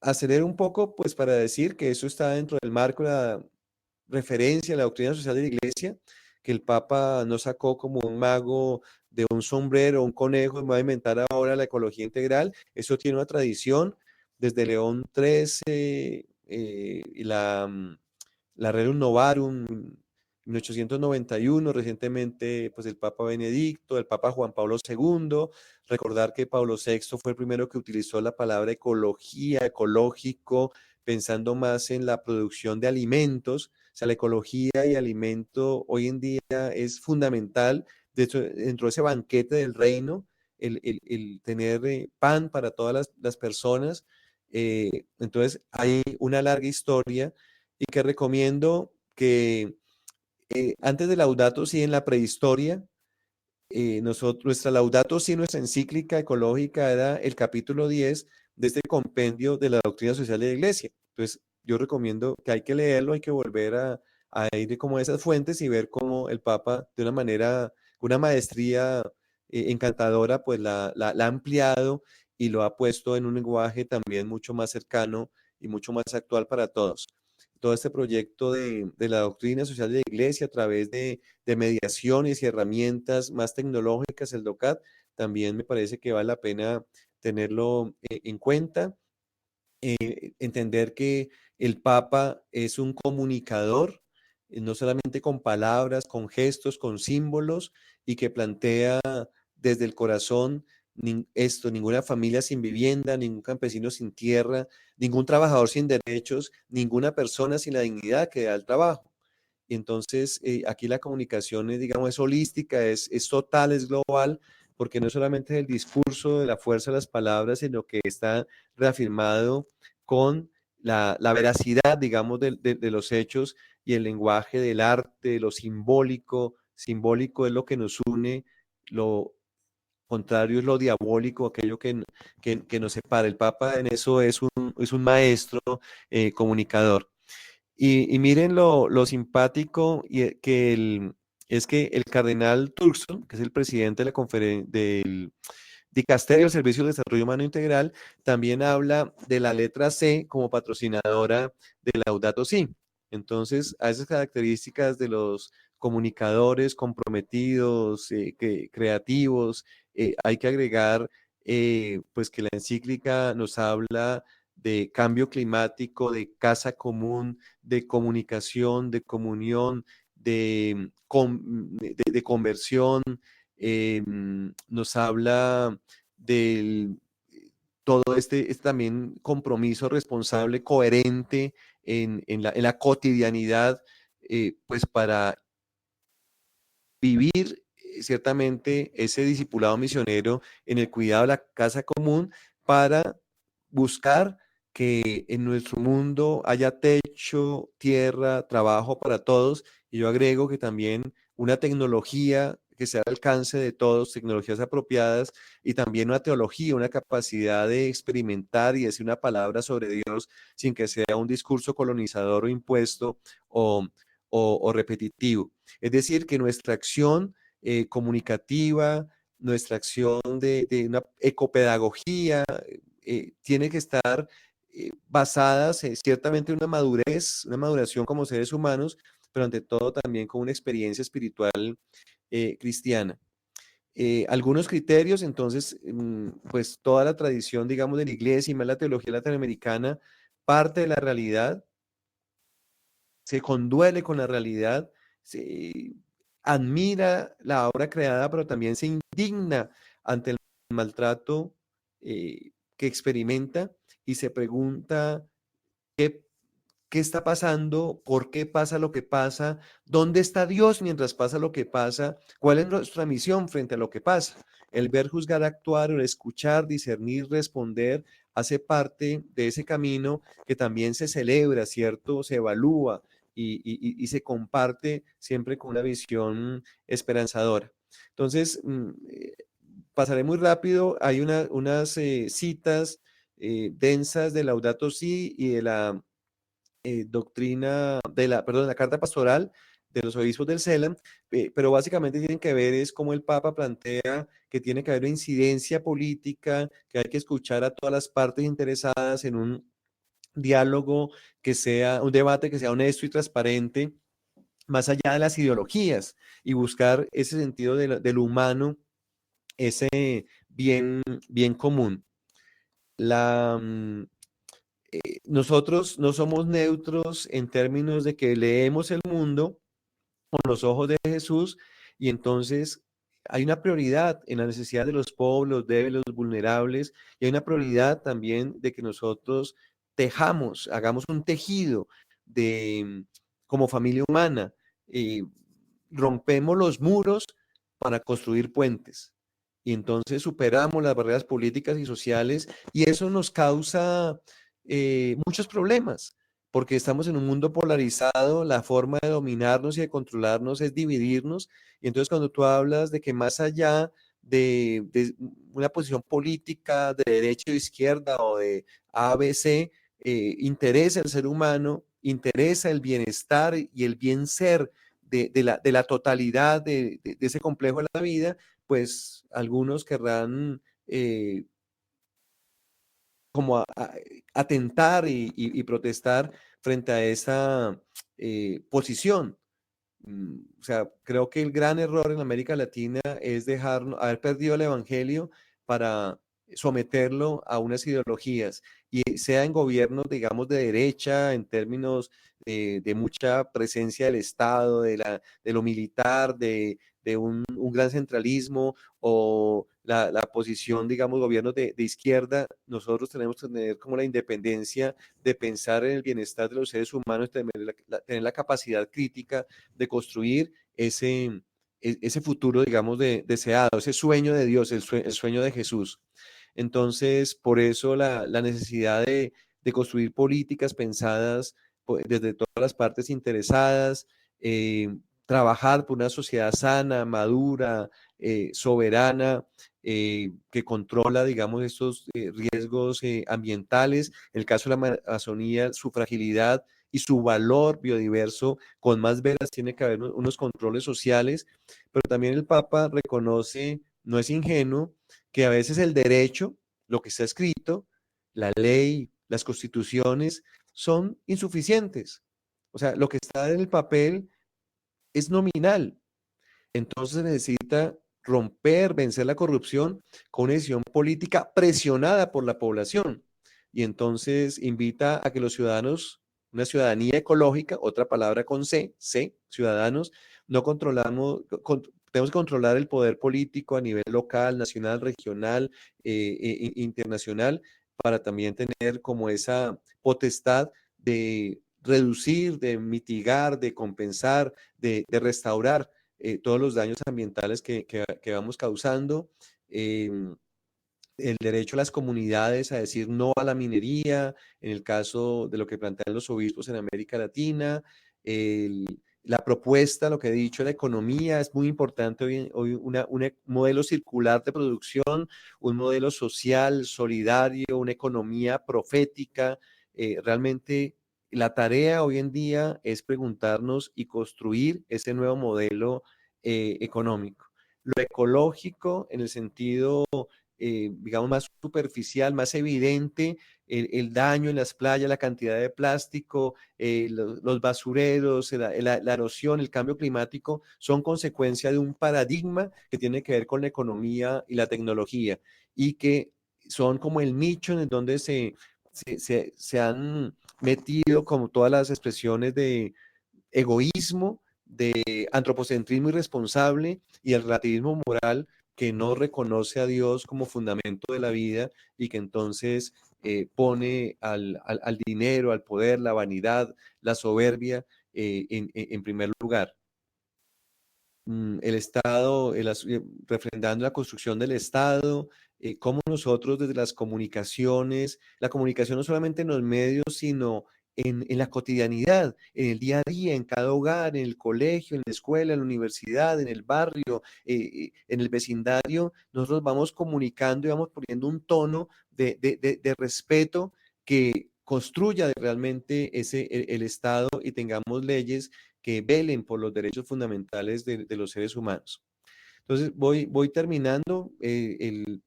Acelero un poco, pues, para decir que eso está dentro del marco de la referencia a la doctrina social de la Iglesia, que el Papa no sacó como un mago de un sombrero, un conejo, y me va a inventar ahora la ecología integral. Eso tiene una tradición desde León XIII y la Rerum Novarum, 1891, recientemente pues el Papa Benedicto, el Papa Juan Pablo II, recordar que Pablo VI fue el primero que utilizó la palabra ecología, ecológico, pensando más en la producción de alimentos. O sea, la ecología y alimento hoy en día es fundamental. De hecho, dentro de ese banquete del reino, el tener pan para todas las personas. Entonces, hay una larga historia y que recomiendo que antes de Laudato Si, en la prehistoria, nuestra Laudato Si, nuestra encíclica ecológica, era el capítulo 10 de este compendio de la doctrina social de la Iglesia. Entonces, yo recomiendo que hay que leerlo, hay que volver a ir como a esas fuentes y ver cómo el Papa, de una manera, una maestría encantadora, pues la ha ampliado y lo ha puesto en un lenguaje también mucho más cercano y mucho más actual para todos. Todo este proyecto de la doctrina social de la Iglesia a través de mediaciones y herramientas más tecnológicas, el DOCAT, también me parece que vale la pena tenerlo en cuenta. Entender que el Papa es un comunicador no solamente con palabras, con gestos, con símbolos, y que plantea desde el corazón ninguna familia sin vivienda, ningún campesino sin tierra, ningún trabajador sin derechos, ninguna persona sin la dignidad que da el trabajo. Y entonces aquí la comunicación es, digamos, es holística, es total, es global, porque no solamente es el discurso de la fuerza de las palabras, sino que está reafirmado con la veracidad, digamos, de los hechos y el lenguaje del arte, lo simbólico. Simbólico es lo que nos une, lo contrario es lo diabólico, aquello que nos separa. El Papa en eso es un maestro comunicador. Y miren lo simpático es que el cardenal Turkson, que es el presidente de la del Dicasterio del Servicio de Desarrollo Humano Integral, también habla de la letra C como patrocinadora de Laudato Si. Entonces, a esas características de los comunicadores comprometidos, creativos, hay que agregar pues que la encíclica nos habla de cambio climático, de casa común, de comunicación, de comunión, de conversión. Nos habla del todo este también compromiso responsable, coherente en la cotidianidad, pues para vivir ciertamente ese discipulado misionero en el cuidado de la casa común para buscar que en nuestro mundo haya techo, tierra, trabajo para todos. Y yo agrego que también una tecnología que sea al alcance de todos, tecnologías apropiadas, y también una teología, una capacidad de experimentar y decir una palabra sobre Dios sin que sea un discurso colonizador o impuesto o, o repetitivo. Es decir, que nuestra acción comunicativa, nuestra acción de una ecopedagogía, tiene que estar basadas ciertamente en una maduración como seres humanos, pero ante todo también con una experiencia espiritual cristiana. Algunos criterios, entonces, pues toda la tradición, digamos, de la iglesia y más la teología latinoamericana parte de la realidad, se conduele con la realidad, se admira la obra creada, pero también se indigna ante el maltrato que experimenta y se pregunta qué, qué está pasando, por qué pasa lo que pasa, dónde está Dios mientras pasa lo que pasa, cuál es nuestra misión frente a lo que pasa. El ver, juzgar, actuar, el escuchar, discernir, responder, hace parte de ese camino que también se celebra, ¿cierto? Se evalúa y se comparte siempre con una visión esperanzadora. Entonces, pasaré muy rápido. Hay unas citas densas de Laudato Si y de la doctrina perdón, la carta pastoral de los obispos del CELAM, pero básicamente tienen que ver es cómo el Papa plantea que tiene que haber una incidencia política, que hay que escuchar a todas las partes interesadas en un diálogo que sea, un debate que sea honesto y transparente, más allá de las ideologías, y buscar ese sentido del humano, ese bien común. La, nosotros no somos neutros en términos de que leemos el mundo con los ojos de Jesús, y entonces hay una prioridad en la necesidad de los pobres, los débiles, los vulnerables, y hay una prioridad también de que nosotros tejamos, hagamos un tejido de como familia humana, y rompemos los muros para construir puentes. Y entonces superamos las barreras políticas y sociales, y eso nos causa muchos problemas, porque estamos en un mundo polarizado, la forma de dominarnos y de controlarnos es dividirnos, y entonces cuando tú hablas de que más allá de una posición política de derecha o izquierda o de A, B, C, interesa el ser humano, interesa el bienestar y el bien ser de la totalidad de ese complejo de la vida, pues algunos querrán como atentar y protestar frente a esa posición. O sea, creo que el gran error en América Latina es haber perdido el evangelio para someterlo a unas ideologías, y sea en gobiernos, digamos, de derecha, en términos de mucha presencia del Estado, de lo militar, de un gran centralismo, o la posición, digamos, gobiernos de izquierda. Nosotros tenemos que tener como la independencia de pensar en el bienestar de los seres humanos, tener la capacidad crítica de construir ese futuro, digamos, deseado, ese sueño de Dios, el sueño de Jesús. Entonces, por eso la necesidad de construir políticas pensadas desde todas las partes interesadas, trabajar por una sociedad sana, madura, soberana, que controla, digamos, estos riesgos ambientales. En el caso de la Amazonía, su fragilidad y su valor biodiverso con más veras, tiene que haber unos controles sociales, pero también el Papa reconoce, no es ingenuo, que a veces el derecho, lo que está escrito, la ley, las constituciones, son insuficientes. O sea, lo que está en el papel es nominal. Entonces se necesita romper, vencer la corrupción con una decisión política presionada por la población. Y entonces invita a que los ciudadanos, una ciudadanía ecológica, otra palabra con C, ciudadanos, no controlamos, tenemos que controlar el poder político a nivel local, nacional, regional, internacional, para también tener como esa potestad de reducir, de mitigar, de compensar, de restaurar todos los daños ambientales que vamos causando. El derecho a las comunidades a decir no a la minería, en el caso de lo que plantean los obispos en América Latina. La propuesta, lo que he dicho, la economía es muy importante hoy un modelo circular de producción, un modelo social, solidario, una economía profética. Realmente la tarea hoy en día es preguntarnos y construir ese nuevo modelo económico. Lo ecológico en el sentido digamos, más superficial, más evidente, el daño en las playas, la cantidad de plástico, los basureros, la erosión, el cambio climático, son consecuencia de un paradigma que tiene que ver con la economía y la tecnología, y que son como el nicho en el donde se han metido como todas las expresiones de egoísmo, de antropocentrismo irresponsable y el relativismo moral, que no reconoce a Dios como fundamento de la vida, y que entonces pone al dinero, al poder, la vanidad, la soberbia en primer lugar. El Estado, refrendando la construcción del Estado, cómo nosotros desde las comunicaciones, la comunicación no solamente en los medios, sino en la cotidianidad, en el día a día, en cada hogar, en el colegio, en la escuela, en la universidad, en el barrio, en el vecindario, nosotros vamos comunicando y vamos poniendo un tono de respeto que construya realmente el Estado, y tengamos leyes que velen por los derechos fundamentales de los seres humanos. Entonces voy terminando,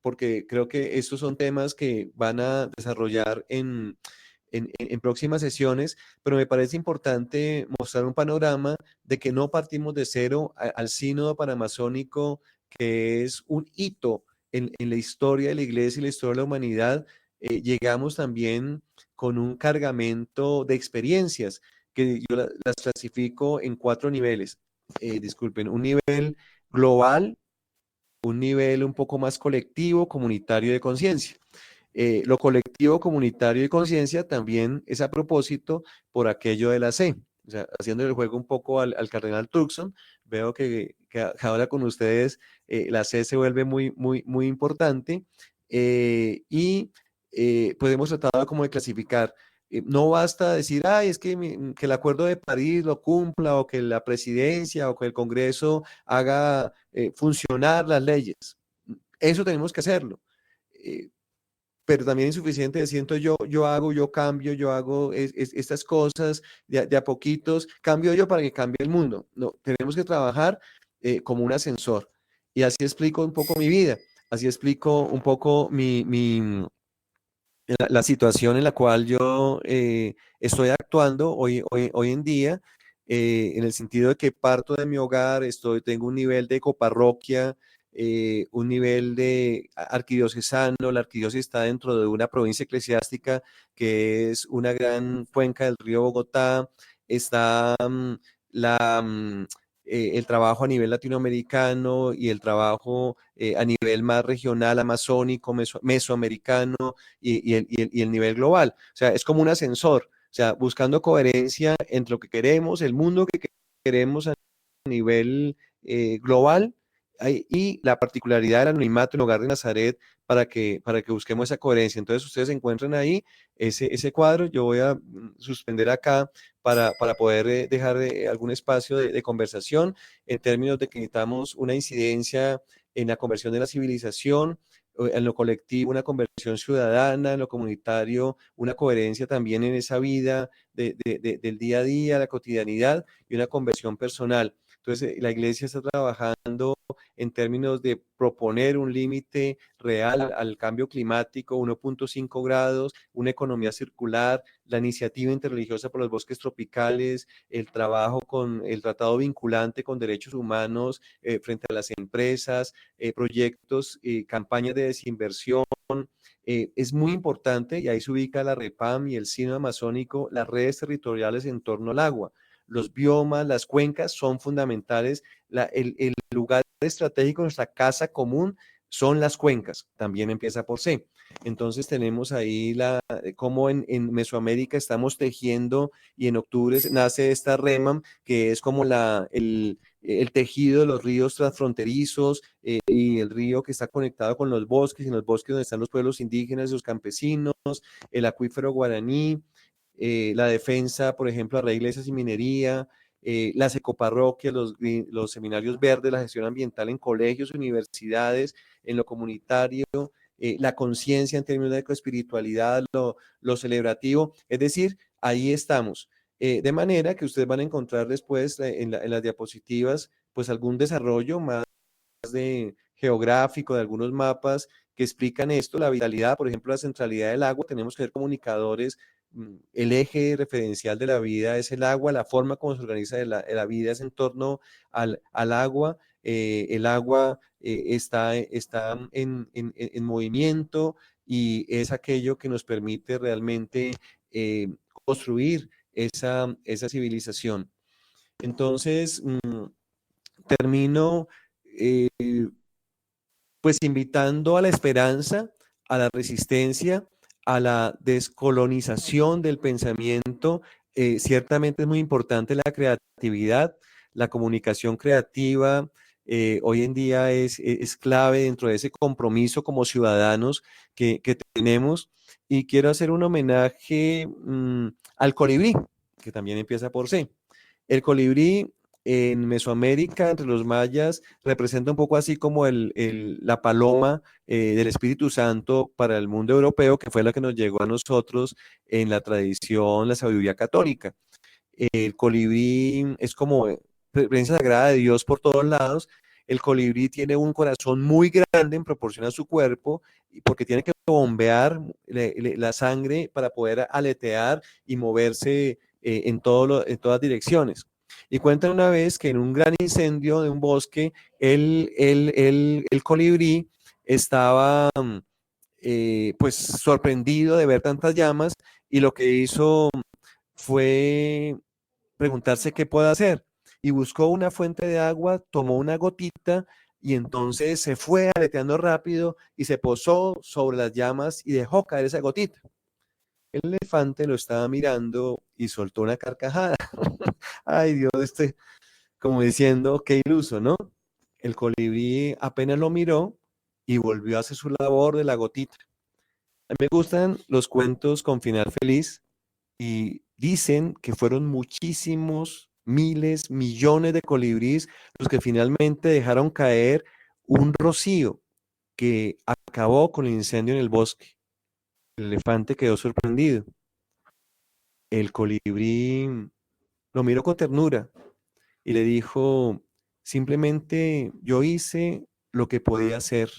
porque creo que estos son temas que van a desarrollar en próximas sesiones, pero me parece importante mostrar un panorama de que no partimos de cero al sínodo panamazónico, que es un hito en la historia de la Iglesia y la historia de la humanidad. Llegamos también con un cargamento de experiencias que yo las clasifico en 4 niveles. Disculpen, un nivel global, un nivel un poco más colectivo, comunitario, de conciencia. Lo colectivo, comunitario y conciencia también es a propósito por aquello de la C. O sea, haciendo el juego un poco al cardenal Turkson, veo que ahora con ustedes la C se vuelve muy importante, y pues hemos tratado como de clasificar. No basta decir, ay, es que el Acuerdo de París lo cumpla, o que la presidencia o que el Congreso haga funcionar las leyes. Eso tenemos que hacerlo. Pero también es insuficiente, siento yo cambio, yo hago estas cosas de a poquitos, cambio yo para que cambie el mundo. No, tenemos que trabajar como un ascensor. Y así explico un poco mi vida, así explico un poco la situación en la cual yo estoy actuando hoy en día, en el sentido de que parto de mi hogar, tengo un nivel de coparroquia un nivel de arquidiocesano. La arquidiócesis está dentro de una provincia eclesiástica que es una gran cuenca del río Bogotá. Está el trabajo a nivel latinoamericano y el trabajo a nivel más regional, amazónico, mesoamericano y el nivel global. O sea, es como un ascensor, o sea, buscando coherencia entre lo que queremos, el mundo que queremos a nivel global y la particularidad del anonimato en el hogar de Nazaret para que busquemos esa coherencia. Entonces ustedes encuentran ahí ese cuadro. Yo voy a suspender acá para poder dejar algún espacio de conversación en términos de que necesitamos una incidencia en la conversión de la civilización, en lo colectivo, una conversión ciudadana, en lo comunitario, una coherencia también en esa vida del día a día, la cotidianidad y una conversión personal. Entonces, la iglesia está trabajando en términos de proponer un límite real al cambio climático, 1.5 grados, una economía circular, la iniciativa interreligiosa por los bosques tropicales, el trabajo con el tratado vinculante con derechos humanos frente a las empresas, proyectos, campañas de desinversión. Es muy importante, y ahí se ubica la REPAM y el Sínodo Amazónico, las redes territoriales en torno al agua. Los biomas, las cuencas son fundamentales. El lugar estratégico de nuestra casa común son las cuencas, también empieza por C. Entonces tenemos ahí cómo en Mesoamérica estamos tejiendo, y en octubre nace esta REMAM, que es como el tejido de los ríos transfronterizos y el río que está conectado con los bosques, y en los bosques donde están los pueblos indígenas y los campesinos, el acuífero guaraní, la defensa, por ejemplo, a iglesias y minería, las ecoparroquias, los seminarios verdes, la gestión ambiental en colegios, universidades, en lo comunitario, la conciencia en términos de ecoespiritualidad, lo celebrativo. Es decir, ahí estamos. De manera que ustedes van a encontrar después en las diapositivas, pues algún desarrollo más geográfico, de algunos mapas que explican esto, la vitalidad, por ejemplo, la centralidad del agua. Tenemos que ser comunicadores. El eje referencial de la vida es el agua, la forma como se organiza la vida es en torno al agua. El agua está en movimiento, y es aquello que nos permite realmente construir esa civilización. Entonces, termino eh, pues invitando a la esperanza, a la resistencia, a la descolonización del pensamiento. Ciertamente es muy importante la creatividad, la comunicación creativa. Hoy en día es clave dentro de ese compromiso como ciudadanos que tenemos. Y quiero hacer un homenaje al colibrí, que también empieza por C. El colibrí en Mesoamérica, entre los mayas, representa un poco así como la paloma del Espíritu Santo para el mundo europeo, que fue la que nos llegó a nosotros en la tradición, la sabiduría católica. El colibrí es como presencia sagrada de Dios por todos lados. El colibrí tiene un corazón muy grande en proporción a su cuerpo, porque tiene que bombear la sangre para poder aletear y moverse en todas direcciones. Y cuentan una vez que en un gran incendio de un bosque, el colibrí estaba pues sorprendido de ver tantas llamas, y lo que hizo fue preguntarse qué puede hacer, y buscó una fuente de agua, tomó una gotita, y entonces se fue aleteando rápido y se posó sobre las llamas y dejó caer esa gotita. El elefante lo estaba mirando y soltó una carcajada. Ay, Dios, como diciendo, qué iluso, ¿no? El colibrí apenas lo miró y volvió a hacer su labor de la gotita. A mí me gustan los cuentos con final feliz, y dicen que fueron muchísimos, miles, millones de colibríes los que finalmente dejaron caer un rocío que acabó con el incendio en el bosque. El elefante quedó sorprendido. El colibrí lo miró con ternura y le dijo, simplemente yo hice lo que podía hacer.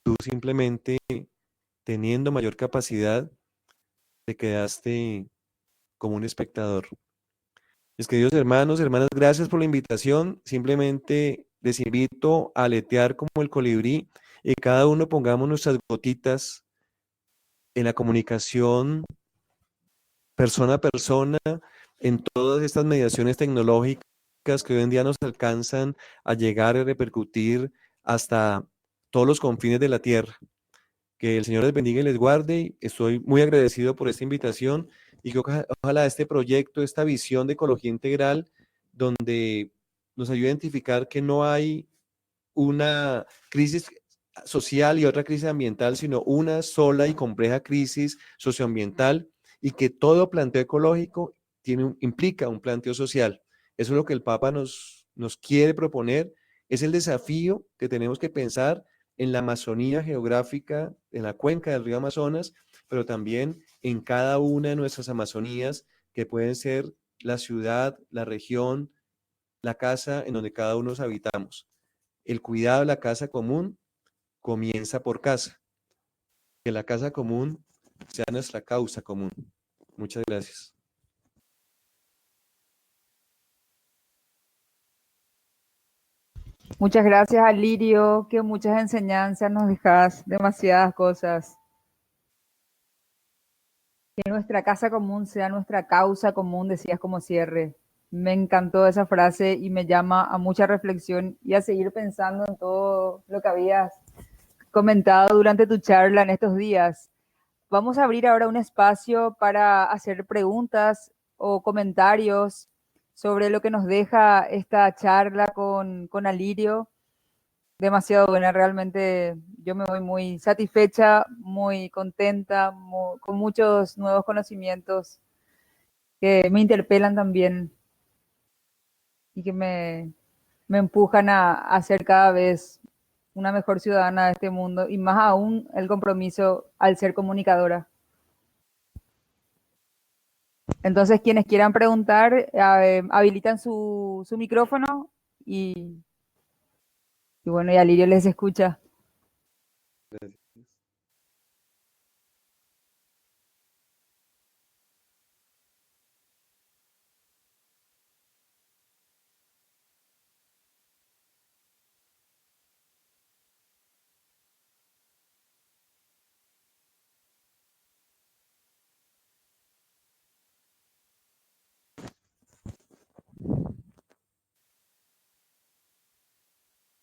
Tú simplemente, teniendo mayor capacidad, te quedaste como un espectador. Mis queridos hermanos, hermanas, gracias por la invitación. Simplemente les invito a aletear como el colibrí y cada uno pongamos nuestras gotitas en la comunicación persona a persona, en todas estas mediaciones tecnológicas que hoy en día nos alcanzan a llegar y repercutir hasta todos los confines de la tierra. Que el Señor les bendiga y les guarde. Y estoy muy agradecido por esta invitación y que ojalá este proyecto, esta visión de ecología integral, donde nos ayude a identificar que no hay una crisis social y otra crisis ambiental, sino una sola y compleja crisis socioambiental y que todo planteo ecológico implica un planteo social. Eso es lo que el Papa nos quiere proponer. Es el desafío que tenemos que pensar en la Amazonía geográfica, en la cuenca del río Amazonas, pero también en cada una de nuestras Amazonías, que pueden ser la ciudad, la región, la casa en donde cada uno nos habitamos. El cuidado de la casa común comienza por casa. Que la casa común sea nuestra causa común. Muchas gracias. Muchas gracias, Alirio, que muchas enseñanzas nos dejas, demasiadas cosas. Que nuestra casa común sea nuestra causa común, decías como cierre. Me encantó esa frase y me llama a mucha reflexión y a seguir pensando en todo lo que habías comentado durante tu charla en estos días. Vamos a abrir ahora un espacio para hacer preguntas o comentarios sobre lo que nos deja esta charla con Alirio. Demasiado buena, realmente yo me voy muy satisfecha, muy contenta, con muchos nuevos conocimientos que me interpelan también y que me empujan a ser cada vez una mejor ciudadana de este mundo y más aún el compromiso al ser comunicadora. Entonces, quienes quieran preguntar, habilitan su micrófono y bueno, y Alirio les escucha. Gracias.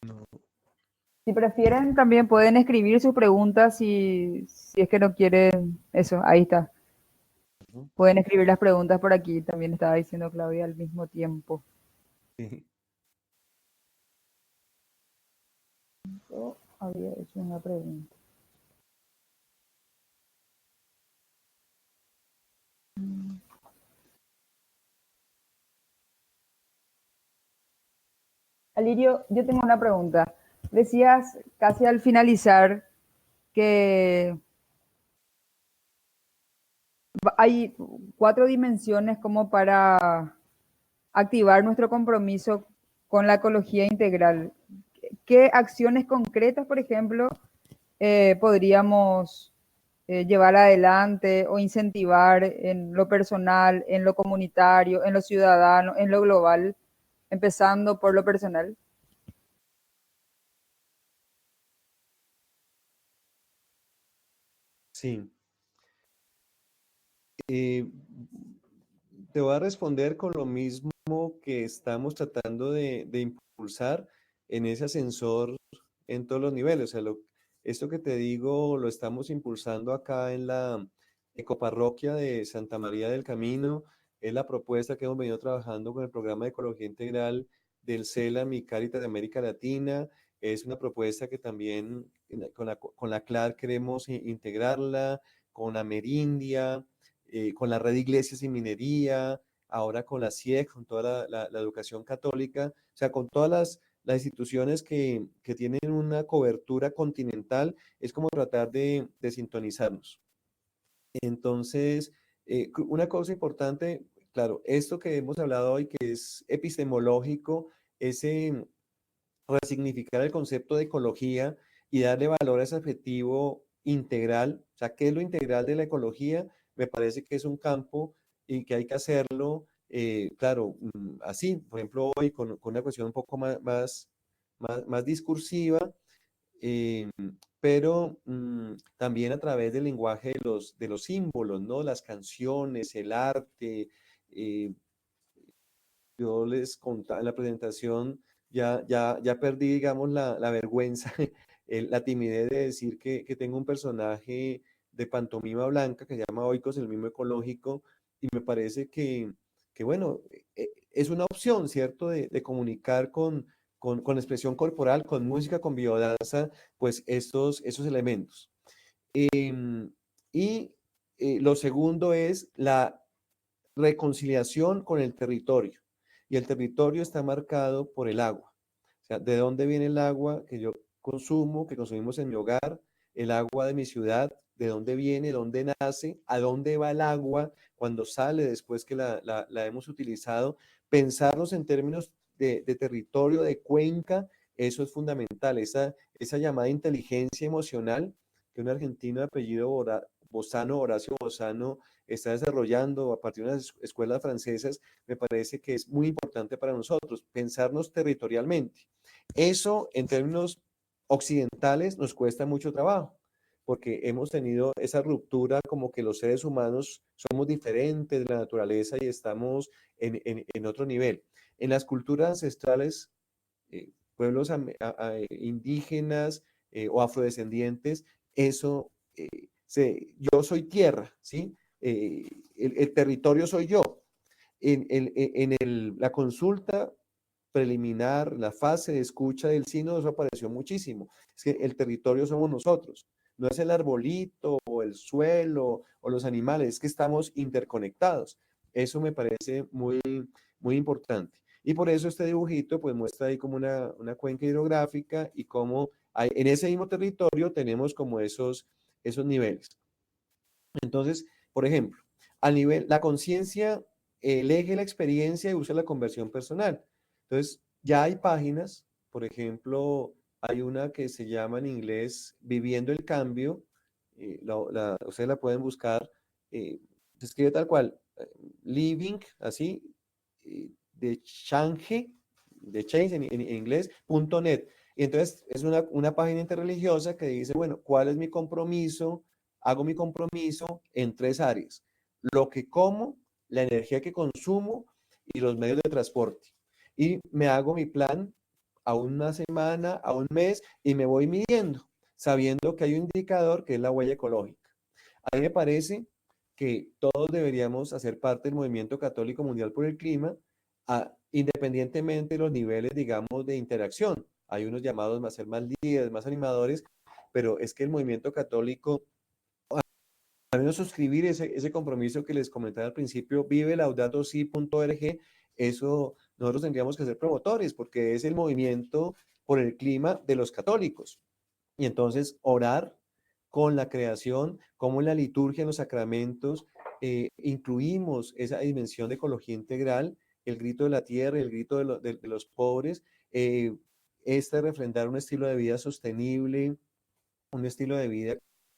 No. Si prefieren, también pueden escribir sus preguntas si es que no quieren eso, ahí está. ¿No? Pueden escribir las preguntas por aquí, también estaba diciendo Claudia al mismo tiempo. Sí. Yo había hecho una pregunta. Alirio, yo tengo una pregunta. Decías casi al finalizar que hay 4 dimensiones como para activar nuestro compromiso con la ecología integral. ¿Qué acciones concretas, por ejemplo, podríamos llevar adelante o incentivar en lo personal, en lo comunitario, en lo ciudadano, en lo global, empezando por lo personal? Sí. Eh, Te voy a responder con lo mismo que estamos tratando de impulsar en ese ascensor en todos los niveles. O sea, esto que te digo lo estamos impulsando acá en la ecoparroquia de Santa María del Camino. Es la propuesta que hemos venido trabajando con el programa de ecología integral del CELAM y Cáritas de América Latina. Es una propuesta que también con la CLAR queremos integrarla, con Amerindia, con la red de iglesias y minería, ahora con la CIEC, con toda la educación católica, o sea, con todas las instituciones que tienen una cobertura continental, es como tratar de sintonizarnos. Entonces, una cosa importante, claro, esto que hemos hablado hoy, que es epistemológico, ese resignificar el concepto de ecología y darle valor a ese adjetivo integral. O sea, ¿qué es lo integral de la ecología? Me parece que es un campo y que hay que hacerlo claro, así, por ejemplo, hoy con una cuestión un poco más discursiva, eh, pero también a través del lenguaje de los símbolos, ¿no? Las canciones, el arte. eh, yo les contaba en la presentación, ya perdí, digamos, la vergüenza, la timidez de decir que tengo un personaje de pantomima blanca que se llama Oikos, el mimo ecológico, y me parece que bueno, es una opción, ¿cierto?, de comunicar con expresión corporal, con música, con biodanza, pues estos elementos. Y lo segundo es la reconciliación con el territorio. Y el territorio está marcado por el agua. O sea, ¿de dónde viene el agua que yo consumo, que consumimos en mi hogar? El agua de mi ciudad, ¿de dónde viene? ¿Dónde nace? ¿A dónde va el agua cuando sale después que la hemos utilizado? Pensarnos en términos de territorio, de cuenca, eso es fundamental. Esa llamada inteligencia emocional que un argentino de apellido Bozano, Horacio Bozano, está desarrollando a partir de unas escuelas francesas, me parece que es muy importante para nosotros, pensarnos territorialmente. Eso en términos occidentales nos cuesta mucho trabajo, porque hemos tenido esa ruptura como que los seres humanos somos diferentes de la naturaleza y estamos en otro nivel. En las culturas ancestrales, pueblos indígenas o afrodescendientes, eso, yo soy tierra, ¿sí? El territorio soy yo. La consulta preliminar, la fase de escucha del sínodo, eso apareció muchísimo. Es que el territorio somos nosotros, no es el arbolito o el suelo o los animales, es que estamos interconectados. Eso me parece muy importante. Y por eso este dibujito pues muestra ahí como una cuenca hidrográfica y cómo en ese mismo territorio tenemos como esos niveles. Entonces, por ejemplo, la conciencia elige la experiencia y usa la conversión personal. Entonces, ya hay páginas, por ejemplo, hay una que se llama en inglés Viviendo el Cambio, ustedes la pueden buscar, se escribe tal cual, Living, así, de Change, de Change en inglés, .net. Y entonces es una página interreligiosa que dice, bueno, ¿cuál es mi compromiso? Hago mi compromiso en 3 áreas: lo que como, la energía que consumo y los medios de transporte. Y me hago mi plan a una semana, a un mes, y me voy midiendo, sabiendo que hay un indicador que es la huella ecológica. A mí me parece que todos deberíamos hacer parte del movimiento católico mundial por el clima, independientemente de los niveles, digamos, de interacción. Hay unos llamados a ser más líderes, más animadores, pero es que el movimiento católico, al menos suscribir ese compromiso que les comentaba al principio, vivelaudatosí.org, eso nosotros tendríamos que ser promotores, porque es el movimiento por el clima de los católicos. Y entonces orar con la creación, como en la liturgia, en los sacramentos, incluimos esa dimensión de ecología integral, el grito de la tierra, el grito de los pobres, refrendar un estilo de vida sostenible, un estilo de vida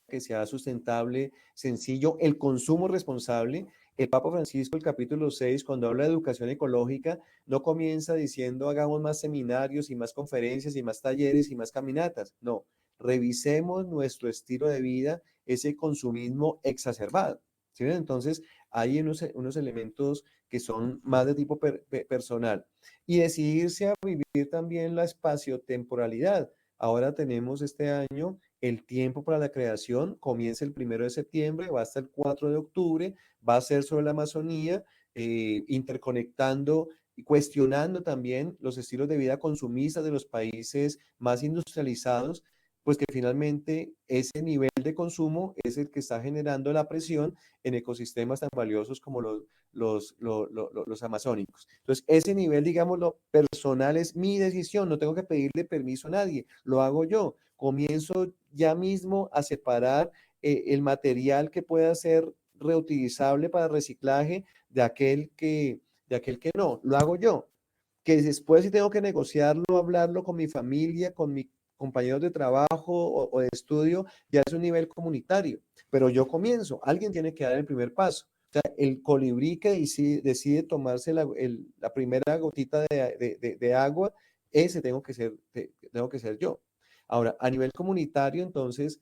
que sea sustentable, sencillo, el consumo responsable. El Papa Francisco, el capítulo 6, cuando habla de educación ecológica, no comienza diciendo hagamos más seminarios y más conferencias y más talleres y más caminatas. No, revisemos nuestro estilo de vida, ese consumismo exacerbado. ¿Sí ven? Entonces, hay unos elementos que son más de tipo personal. Y decidirse a vivir también la espaciotemporalidad. Ahora tenemos este año el tiempo para la creación, comienza el 1 de septiembre, va hasta el 4 de octubre, va a ser sobre la Amazonía, interconectando y cuestionando también los estilos de vida consumistas de los países más industrializados, pues que finalmente ese nivel de consumo es el que está generando la presión en ecosistemas tan valiosos como los amazónicos. Entonces, ese nivel, digámoslo, personal es mi decisión, no tengo que pedirle permiso a nadie, lo hago yo. Comienzo ya mismo a separar el material que pueda ser reutilizable para reciclaje de aquel que no, lo hago yo. Que después si tengo que negociarlo, hablarlo con mi familia, con mis compañeros de trabajo o de estudio, ya es un nivel comunitario. Pero yo comienzo, alguien tiene que dar el primer paso. O sea, el colibrí que decide tomarse la primera gotita de agua, ese tengo que ser yo. Ahora, a nivel comunitario, entonces,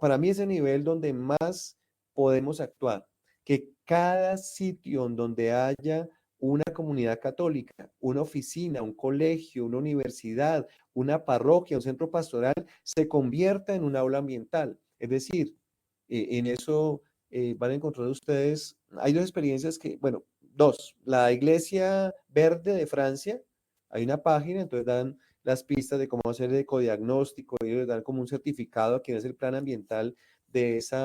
para mí es el nivel donde más podemos actuar, que cada sitio en donde haya una comunidad católica, una oficina, un colegio, una universidad, una parroquia, un centro pastoral, se convierta en un aula ambiental. Es decir, en eso van a encontrar ustedes, hay dos experiencias bueno, dos. La Iglesia Verde de Francia, hay una página, entonces dan las pistas de cómo hacer el ecodiagnóstico, ellos dan como un certificado a quien es el plan ambiental de ese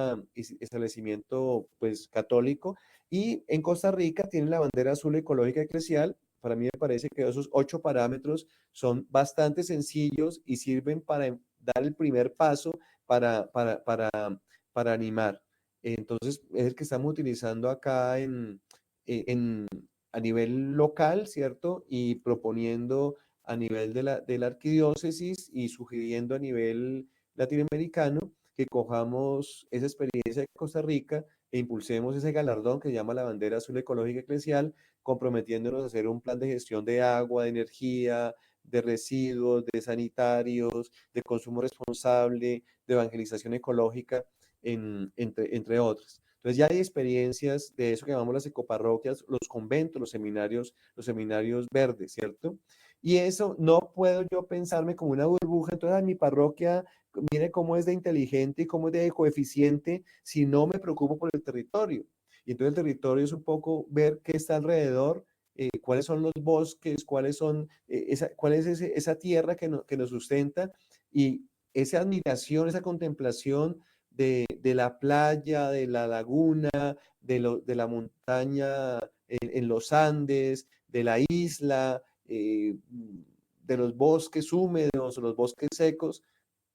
establecimiento pues católico. Y en Costa Rica tienen la bandera azul ecológica eclesial. Para mí me parece que esos 8 parámetros son bastante sencillos y sirven para dar el primer paso para animar. Entonces, es el que estamos utilizando acá en, a nivel local, ¿cierto? Y proponiendo a nivel de la arquidiócesis y sugiriendo a nivel latinoamericano que cojamos esa experiencia de Costa Rica e impulsemos ese galardón que se llama la bandera azul ecológica eclesial, comprometiéndonos a hacer un plan de gestión de agua, de energía, de residuos, de sanitarios, de consumo responsable, de evangelización ecológica, entre otras. Entonces ya hay experiencias de eso que llamamos las ecoparroquias, los conventos, los seminarios verdes, ¿cierto? Y eso no puedo yo pensarme como una burbuja, entonces mi parroquia, mire cómo es de inteligente y cómo es de coeficiente, si no me preocupo por el territorio. Y entonces el territorio es un poco ver qué está alrededor, cuáles son los bosques, cuál es esa tierra que nos sustenta, y esa admiración, esa contemplación de la playa, de la laguna, de la montaña en los Andes, de la isla, de los bosques húmedos, los bosques secos,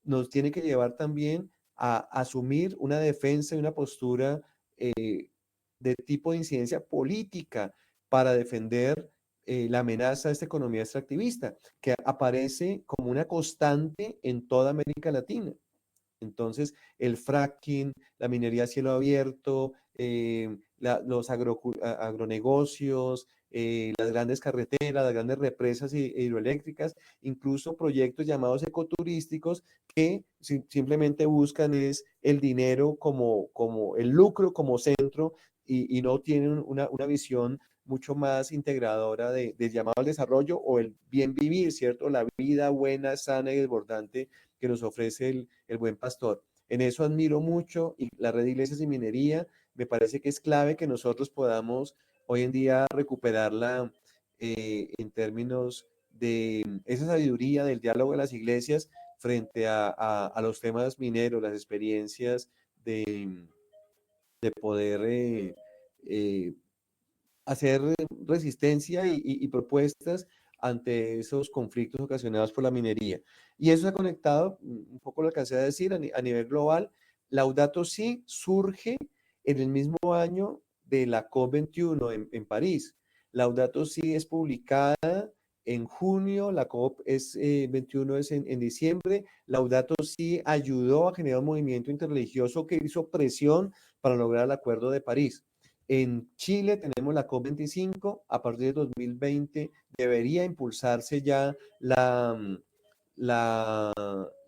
nos tiene que llevar también a asumir una defensa y una postura de tipo de incidencia política para defender la amenaza de esta economía extractivista, que aparece como una constante en toda América Latina. Entonces, el fracking, la minería a cielo abierto, los agronegocios, las grandes carreteras, las grandes represas hidroeléctricas, incluso proyectos llamados ecoturísticos que simplemente buscan es el dinero como el lucro como centro y no tienen una visión mucho más integradora del llamado al desarrollo o el bien vivir, ¿cierto? La vida buena, sana y desbordante que nos ofrece el buen pastor. En eso admiro mucho y la red de iglesias y minería me parece que es clave que nosotros podamos hoy en día recuperarla en términos de esa sabiduría del diálogo de las iglesias frente a los temas mineros, las experiencias de poder eh, hacer resistencia y propuestas ante esos conflictos ocasionados por la minería. Y eso se ha conectado, un poco lo alcancé a decir, a nivel global. Laudato Si surge en el mismo año de la COP21 en París. Laudato Si es publicada en junio, la COP21 es en diciembre. Laudato Si ayudó a generar un movimiento interreligioso que hizo presión para lograr el Acuerdo de París. En Chile tenemos la COP25, a partir de 2020 debería impulsarse ya la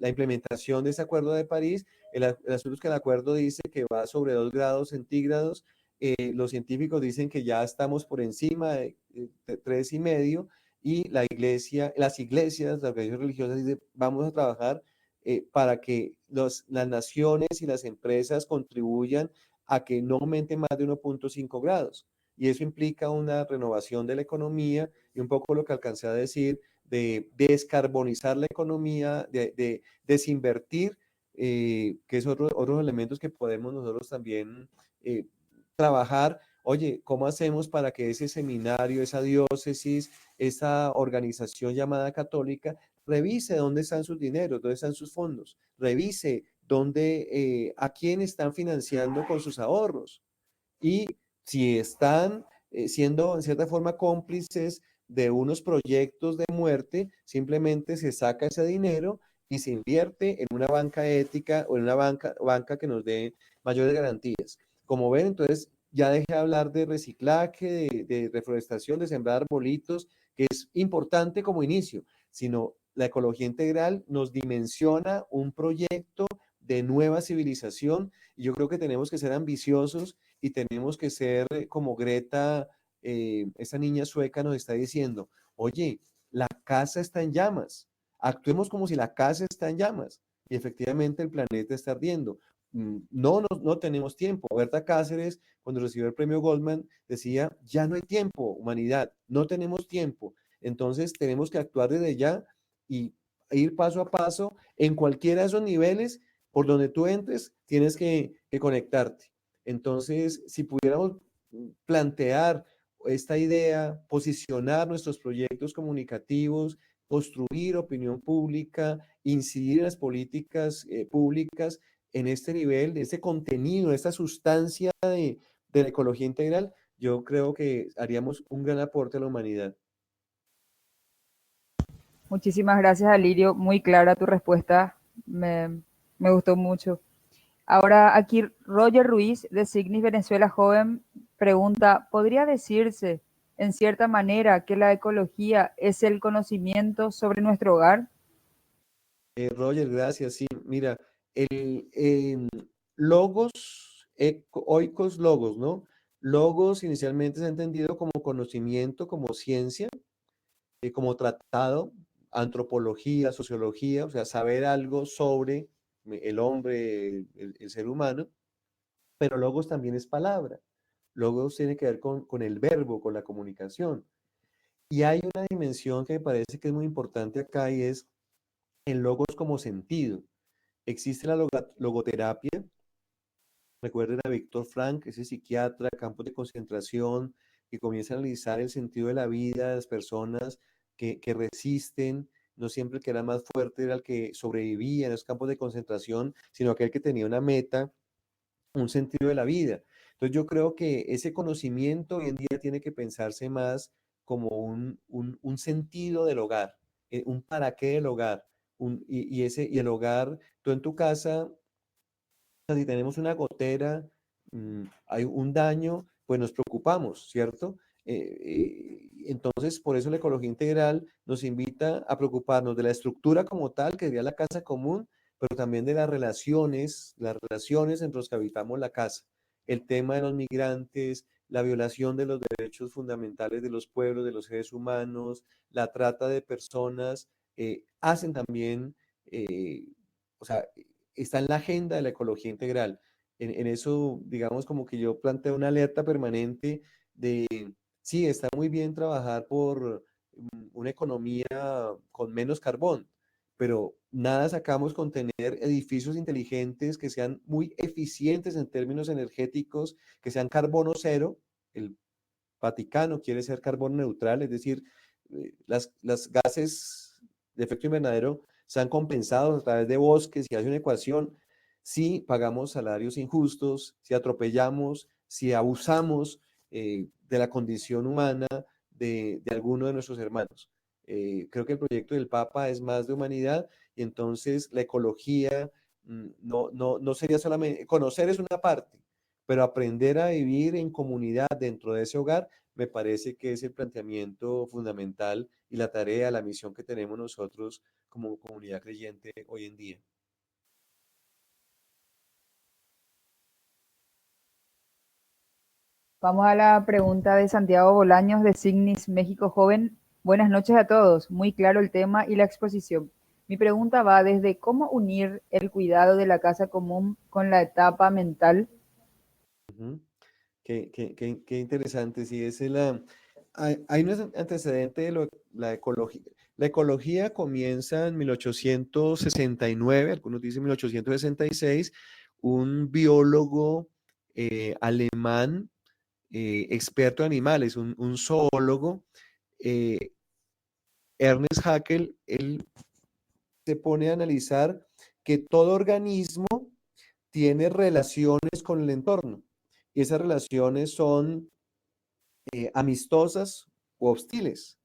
implementación de ese acuerdo de París. El asunto es que el acuerdo dice que va sobre 2 grados centígrados, los científicos dicen que ya estamos por encima de 3,5, y las iglesias, las organizaciones religiosas dicen vamos a trabajar para que las naciones y las empresas contribuyan a que no aumente más de 1,5 grados. Y eso implica una renovación de la economía y un poco lo que alcancé a decir de descarbonizar la economía, de desinvertir, que es otros elementos que podemos nosotros también trabajar. Oye, ¿cómo hacemos para que ese seminario, esa diócesis, esa organización llamada católica, revise dónde están sus dineros, dónde están sus fondos, revise a quién están financiando con sus ahorros? Y si están siendo en cierta forma cómplices de unos proyectos de muerte, simplemente se saca ese dinero y se invierte en una banca ética o en una banca que nos dé mayores garantías. Como ven, entonces, ya deje de hablar de reciclaje, de reforestación, de sembrar arbolitos, que es importante como inicio, sino la ecología integral nos dimensiona un proyecto de nueva civilización y yo creo que tenemos que ser ambiciosos y tenemos que ser como Greta, esa niña sueca nos está diciendo, oye, la casa está en llamas, actuemos como si la casa está en llamas y efectivamente el planeta está ardiendo. No tenemos tiempo. Berta Cáceres, cuando recibió el premio Goldman, decía, ya no hay tiempo, humanidad, no tenemos tiempo. Entonces tenemos que actuar desde ya y ir paso a paso en cualquiera de esos niveles por donde tú entres, tienes que conectarte. Entonces, si pudiéramos plantear esta idea, posicionar nuestros proyectos comunicativos, construir opinión pública, incidir en las políticas públicas en este nivel, de este contenido, de esta sustancia de la ecología integral, yo creo que haríamos un gran aporte a la humanidad. Muchísimas gracias, Alirio. Muy clara tu respuesta. Me gustó mucho. Ahora aquí Roger Ruiz de Signis Venezuela Joven pregunta, ¿podría decirse en cierta manera que la ecología es el conocimiento sobre nuestro hogar? Roger, gracias. Sí, mira, el logos, oikos logos, ¿no? Logos inicialmente se ha entendido como conocimiento, como ciencia, como tratado, antropología, sociología, o sea, saber algo sobre el hombre, el ser humano, pero logos también es palabra. Logos tiene que ver con el verbo, con la comunicación. Y hay una dimensión que me parece que es muy importante acá y es el logos como sentido. Existe la logoterapia. Recuerden a Víctor Frank, ese psiquiatra, campos de concentración, que comienza a analizar el sentido de la vida de las personas que resisten. No siempre el que era más fuerte era el que sobrevivía en los campos de concentración, sino aquel que tenía una meta, un sentido de la vida. Entonces yo creo que ese conocimiento hoy en día tiene que pensarse más como un sentido del hogar, un para qué del hogar. Y el hogar, tú en tu casa si tenemos una gotera, hay un daño, pues nos preocupamos, ¿cierto? Entonces, por eso la ecología integral nos invita a preocuparnos de la estructura como tal, que sería la casa común, pero también de las relaciones entre los que habitamos la casa. El tema de los migrantes, la violación de los derechos fundamentales de los pueblos, de los seres humanos, la trata de personas, hacen también, o sea, está en la agenda de la ecología integral. En eso, digamos, como que yo planteo una alerta permanente de, sí, está muy bien trabajar por una economía con menos carbón, pero nada sacamos con tener edificios inteligentes que sean muy eficientes en términos energéticos, que sean carbono cero. El Vaticano quiere ser carbono neutral, es decir, las gases de efecto invernadero sean compensados a través de bosques y hace una ecuación. Si pagamos salarios injustos, si atropellamos, si abusamos de la condición humana de alguno de nuestros hermanos. Creo que el proyecto del Papa es más de humanidad y entonces la ecología no sería solamente, conocer es una parte, pero aprender a vivir en comunidad dentro de ese hogar me parece que es el planteamiento fundamental y la tarea, la misión que tenemos nosotros como comunidad creyente hoy en día. Vamos a la pregunta de Santiago Bolaños de Signis México Joven. Buenas noches a todos. Muy claro el tema y la exposición. Mi pregunta va desde cómo unir el cuidado de la casa común con la etapa mental. Ujú. Qué interesante. Sí, hay un antecedente de la ecología. La ecología comienza en 1869, algunos dicen 1866, un biólogo alemán, experto en animales, un zoólogo, eh, Ernest Haeckel, él se pone a analizar que todo organismo tiene relaciones con el entorno y esas relaciones son amistosas o hostiles.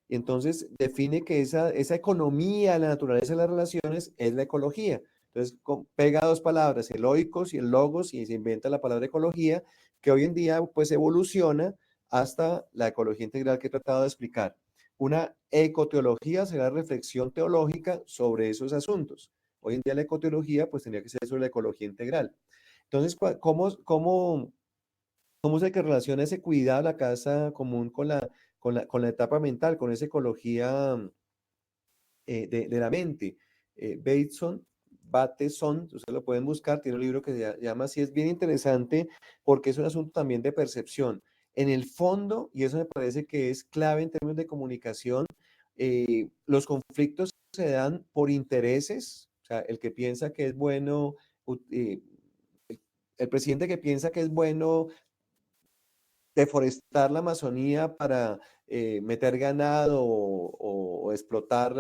Y entonces define que esa economía, la naturaleza de las relaciones es la ecología. Entonces pega dos palabras, el oikos y el logos, y se inventa la palabra ecología, que hoy en día pues evoluciona hasta la ecología integral que he tratado de explicar. Una ecoteología será reflexión teológica sobre esos asuntos. Hoy en día la ecoteología pues tendría que ser sobre la ecología integral. Entonces, ¿cómo es el que relaciona ese cuidado de la casa común con la etapa mental, con esa ecología de la mente? Bateson, ustedes lo pueden buscar, tiene un libro que se llama así, es bien interesante porque es un asunto también de percepción. En el fondo, y eso me parece que es clave en términos de comunicación, los conflictos se dan por intereses, o sea, el que piensa que es bueno, el presidente que piensa que es bueno deforestar la Amazonía para meter ganado o explotar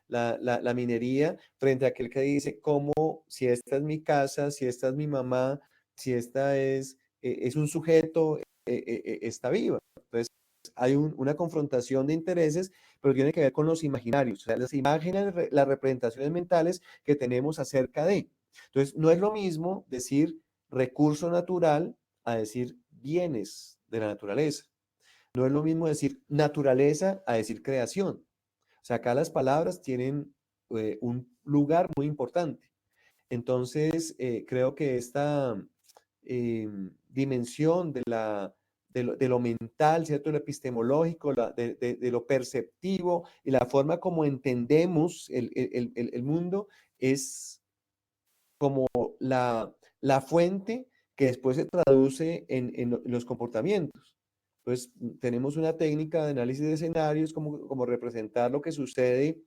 la minería, frente a aquel que dice, ¿cómo si esta es mi casa, si esta es mi mamá, si esta es un sujeto, está viva? Entonces, hay una confrontación de intereses, pero tiene que ver con los imaginarios, o sea, las imágenes, las representaciones mentales que tenemos acerca de. Entonces, no es lo mismo decir recurso natural a decir bienes de la naturaleza. No es lo mismo decir naturaleza a decir creación. O sea, acá las palabras tienen un lugar muy importante. Entonces, creo que esta dimensión de lo mental, ¿cierto? Lo epistemológico, de lo perceptivo y la forma como entendemos el mundo es como la fuente que después se traduce en los comportamientos. Entonces, tenemos una técnica de análisis de escenarios, como representar lo que sucede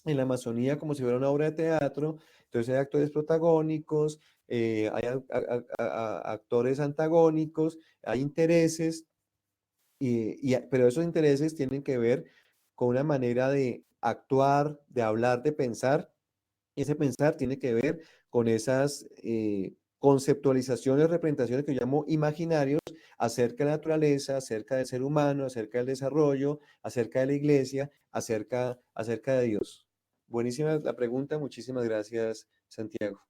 en la Amazonía como si fuera una obra de teatro. Entonces hay actores protagónicos, hay actores antagónicos, hay intereses, pero esos intereses tienen que ver con una manera de actuar, de hablar, de pensar, y ese pensar tiene que ver con esas conceptualizaciones, representaciones que yo llamo imaginarios acerca de la naturaleza, acerca del ser humano, acerca del desarrollo, acerca de la iglesia, acerca de Dios. Buenísima la pregunta, muchísimas gracias, Santiago.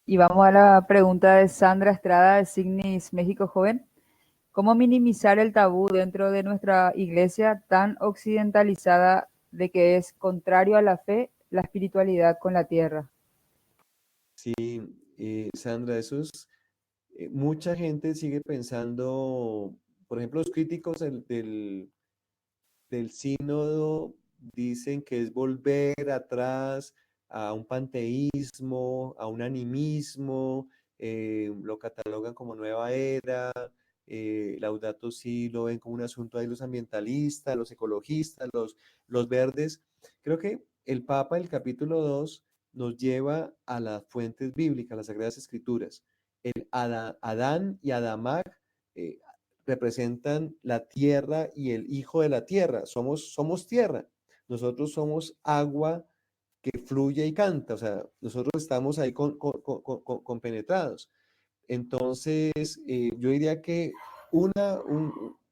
Y vamos a la pregunta de Sandra Estrada de Signis México Joven. ¿Cómo minimizar el tabú dentro de nuestra iglesia tan occidentalizada de que es contrario a la fe, la espiritualidad con la tierra? Sí, Sandra, mucha gente sigue pensando, por ejemplo, los críticos del sínodo dicen que es volver atrás a un panteísmo, a un animismo, lo catalogan como nueva era, Laudato Si lo ven como un asunto de los ambientalistas, los ecologistas, los verdes. Creo que el Papa, el capítulo 2 nos lleva a las fuentes bíblicas, las Sagradas Escrituras. Adán y Adamac eh, representan la tierra y el hijo de la tierra. Somos tierra. Nosotros somos agua que fluye y canta. O sea, nosotros estamos ahí compenetrados. Entonces, yo diría que un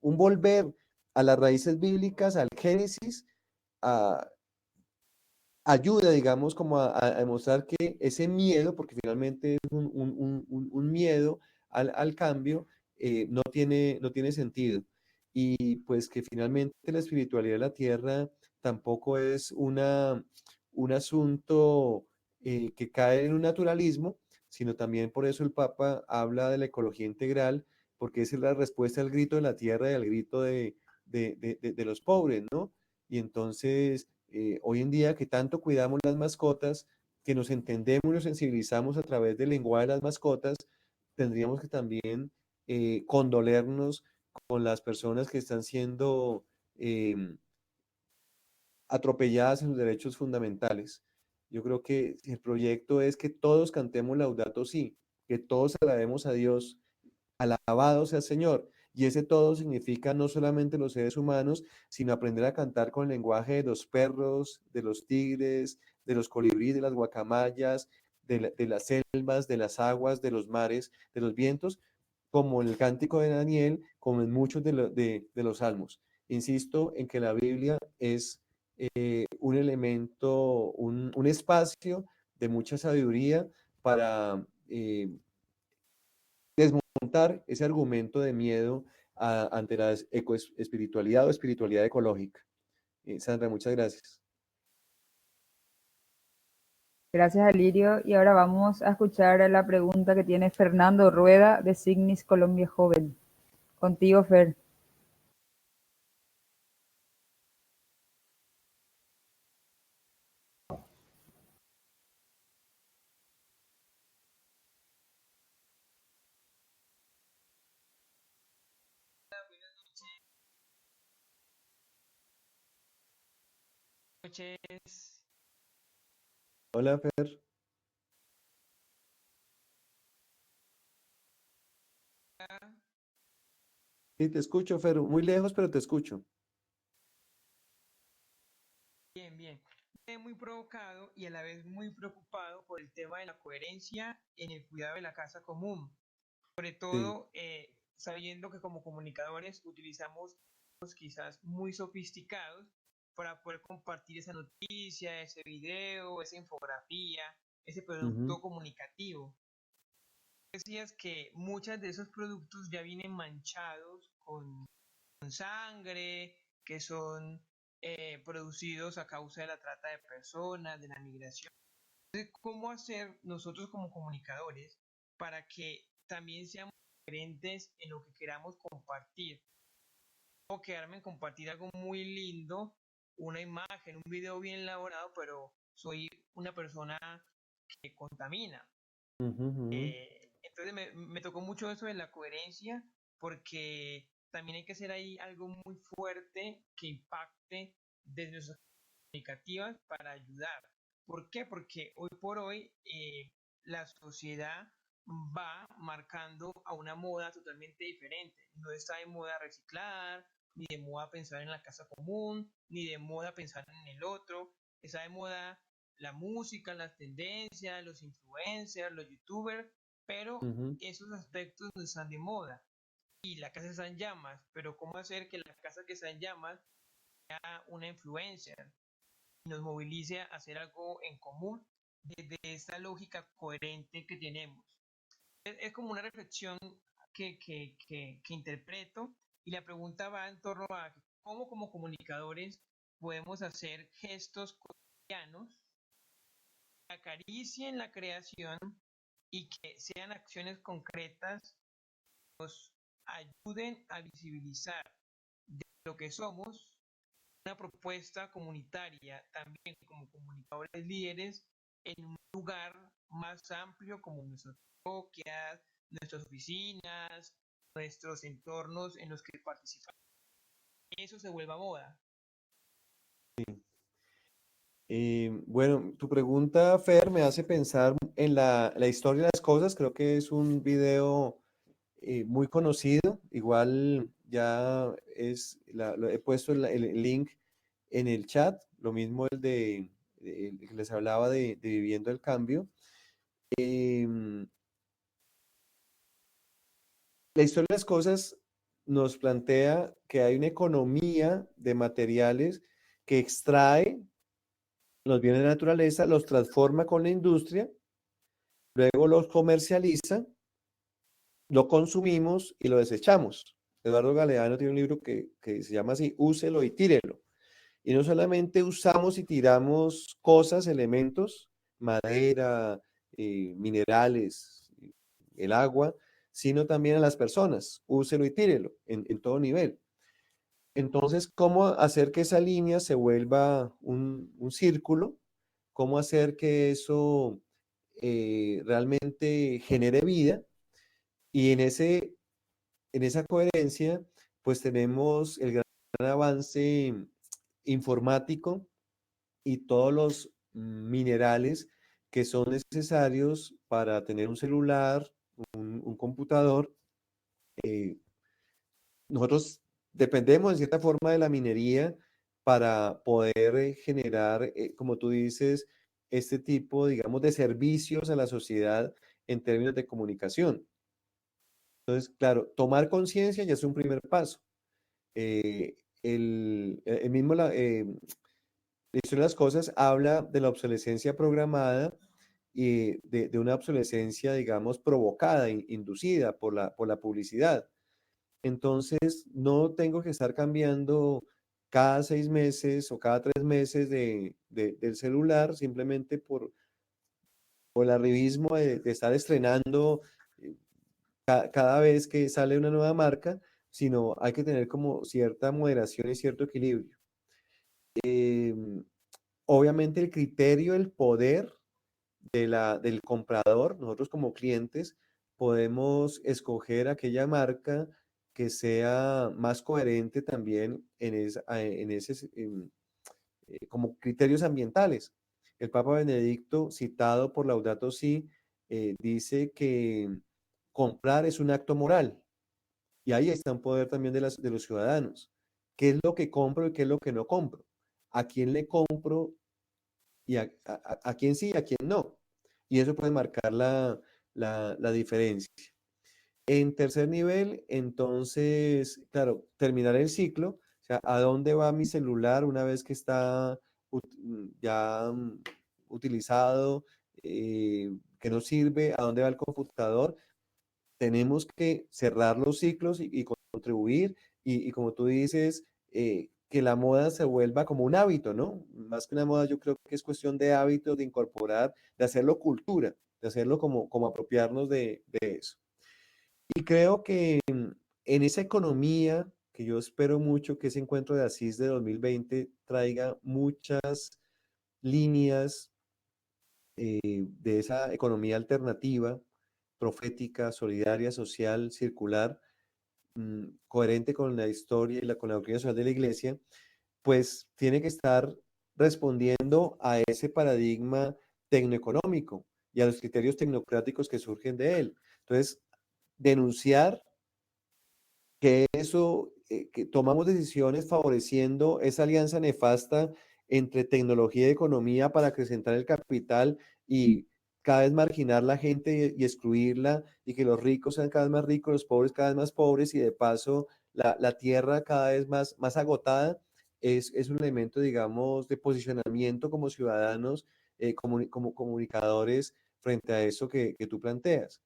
volver a las raíces bíblicas, al Génesis, a, ayuda, digamos, como a demostrar que ese miedo, porque finalmente es un miedo al cambio, no tiene sentido. Y pues que finalmente la espiritualidad de la tierra tampoco es un asunto que cae en un naturalismo, sino también por eso el Papa habla de la ecología integral, porque esa es la respuesta al grito de la tierra y al grito de los pobres, ¿no? Y entonces hoy en día que tanto cuidamos las mascotas, que nos entendemos y nos sensibilizamos a través del lenguaje de las mascotas, tendríamos que también condolernos con las personas que están siendo atropelladas en sus derechos fundamentales. Yo creo que el proyecto es que todos cantemos Laudato Si, que todos alabemos a Dios, alabado sea el Señor. Y ese todo significa no solamente los seres humanos, sino aprender a cantar con el lenguaje de los perros, de los tigres, de los colibríes, de las guacamayas, de las selvas, de las aguas, de los mares, de los vientos, como en el cántico de Daniel, como en muchos de los salmos. Insisto en que la Biblia es un elemento, un espacio de mucha sabiduría para desmontar ese argumento de miedo ante la ecoespiritualidad o espiritualidad ecológica. Sandra, muchas gracias. Gracias, Alirio. Y ahora vamos a escuchar la pregunta que tiene Fernando Rueda de Signis Colombia Joven. Contigo, Fer. Noches. Hola, Fer. Sí, te escucho, Fer. Muy lejos, pero te escucho. Bien, bien. Muy provocado y a la vez muy preocupado por el tema de la coherencia en el cuidado de la casa común. Sobre Sí. todo sabiendo que como comunicadores utilizamos quizás muy sofisticados para poder compartir esa noticia, ese video, esa infografía, ese Ujú, producto comunicativo. Decías que muchos de esos productos ya vienen manchados con sangre, que son producidos a causa de la trata de personas, de la migración. Entonces, ¿cómo hacer nosotros como comunicadores para que también seamos coherentes en lo que queramos compartir? O quedarme en compartir algo muy lindo, una imagen, un video bien elaborado, pero soy una persona que contamina. ujú, ujú. Entonces me tocó mucho eso de la coherencia, porque también hay que hacer ahí algo muy fuerte que impacte desde nuestras comunicativas para ayudar. ¿Por qué? Porque hoy por hoy la sociedad va marcando a una moda totalmente diferente. No está de moda reciclar, ni de moda pensar en la casa común, ni de moda pensar en el otro. Está de moda la música, las tendencias, los influencers, los youtubers, pero Ujú. esos aspectos no están de moda. Y la casa está en llamas, pero ¿cómo hacer que la casa que está en llamas sea una influencer y nos movilice a hacer algo en común desde esta lógica coherente que tenemos? Es como una reflexión que interpreto, y la pregunta va en torno a cómo como comunicadores podemos hacer gestos cotidianos que acaricien la creación y que sean acciones concretas, nos ayuden a visibilizar lo que somos, una propuesta comunitaria también como comunicadores líderes en un lugar más amplio como nuestras parroquias, nuestras oficinas, nuestros entornos en los que participamos. Eso se vuelva moda. Bueno, tu pregunta, Fer, me hace pensar en la historia de las cosas. Creo que es un video muy conocido. Igual ya he puesto el link en el chat. Lo mismo el que les hablaba de Viviendo el Cambio. Em, la historia de las cosas nos plantea que hay una economía de materiales que extrae los bienes de naturaleza, los transforma con la industria, luego los comercializa, lo consumimos y lo desechamos. Eduardo Galeano tiene un libro que se llama así, Úselo y tírelo. Y no solamente usamos y tiramos cosas, elementos, madera, minerales, el agua, sino también a las personas. Úselo y tírelo en todo nivel. Entonces, ¿cómo hacer que esa línea se vuelva un círculo? ¿Cómo hacer que eso realmente genere vida? Y en esa coherencia, pues tenemos el gran avance informático y todos los minerales que son necesarios para tener un celular, un computador. eh, Nosotros dependemos en cierta forma de la minería para poder generar, como tú dices, este tipo, digamos, de servicios a la sociedad en términos de comunicación. Entonces, claro, tomar conciencia ya es un primer paso. El mismo, la historia de las cosas habla de la obsolescencia programada de una obsolescencia, digamos, provocada, inducida por la publicidad. Entonces, no tengo que estar cambiando cada 6 meses o cada 3 meses del celular simplemente por el arribismo de estar estrenando eh, cada vez que sale una nueva marca, sino hay que tener como cierta moderación y cierto equilibrio. Em, Obviamente el criterio, el poder del comprador, nosotros como clientes podemos escoger aquella marca que sea más coherente también como criterios ambientales. El Papa Benedicto, citado por Laudato Si, dice que comprar es un acto moral y ahí está un poder también de los ciudadanos. ¿Qué es lo que compro y qué es lo que no compro? ¿A quién le compro y a quién sí y a quién no? Y eso puede marcar la diferencia. En tercer nivel, entonces, claro, terminar el ciclo, o sea, ¿a dónde va mi celular una vez que está ya utilizado, que no sirve? ¿A dónde va el computador? Tenemos que cerrar los ciclos y contribuir y como tú dices, que la moda se vuelva como un hábito, ¿no? Más que una moda, yo creo que es cuestión de hábitos, de incorporar, de hacerlo cultura, de hacerlo como apropiarnos de eso. Y creo que en esa economía que yo espero mucho que ese encuentro de Asís de 2020 traiga muchas líneas de esa economía alternativa, profética, solidaria, social, circular, coherente con la historia y con la doctrina social de la Iglesia, pues tiene que estar respondiendo a ese paradigma tecnoeconómico y a los criterios tecnocráticos que surgen de él. Entonces, denunciar que eso, que tomamos decisiones favoreciendo esa alianza nefasta entre tecnología y economía para acrecentar el capital y cada vez marginar la gente y excluirla y que los ricos sean cada vez más ricos, los pobres cada vez más pobres y de paso la tierra cada vez más agotada, es un elemento, digamos, de posicionamiento como ciudadanos, como comunicadores frente a eso que tú planteas.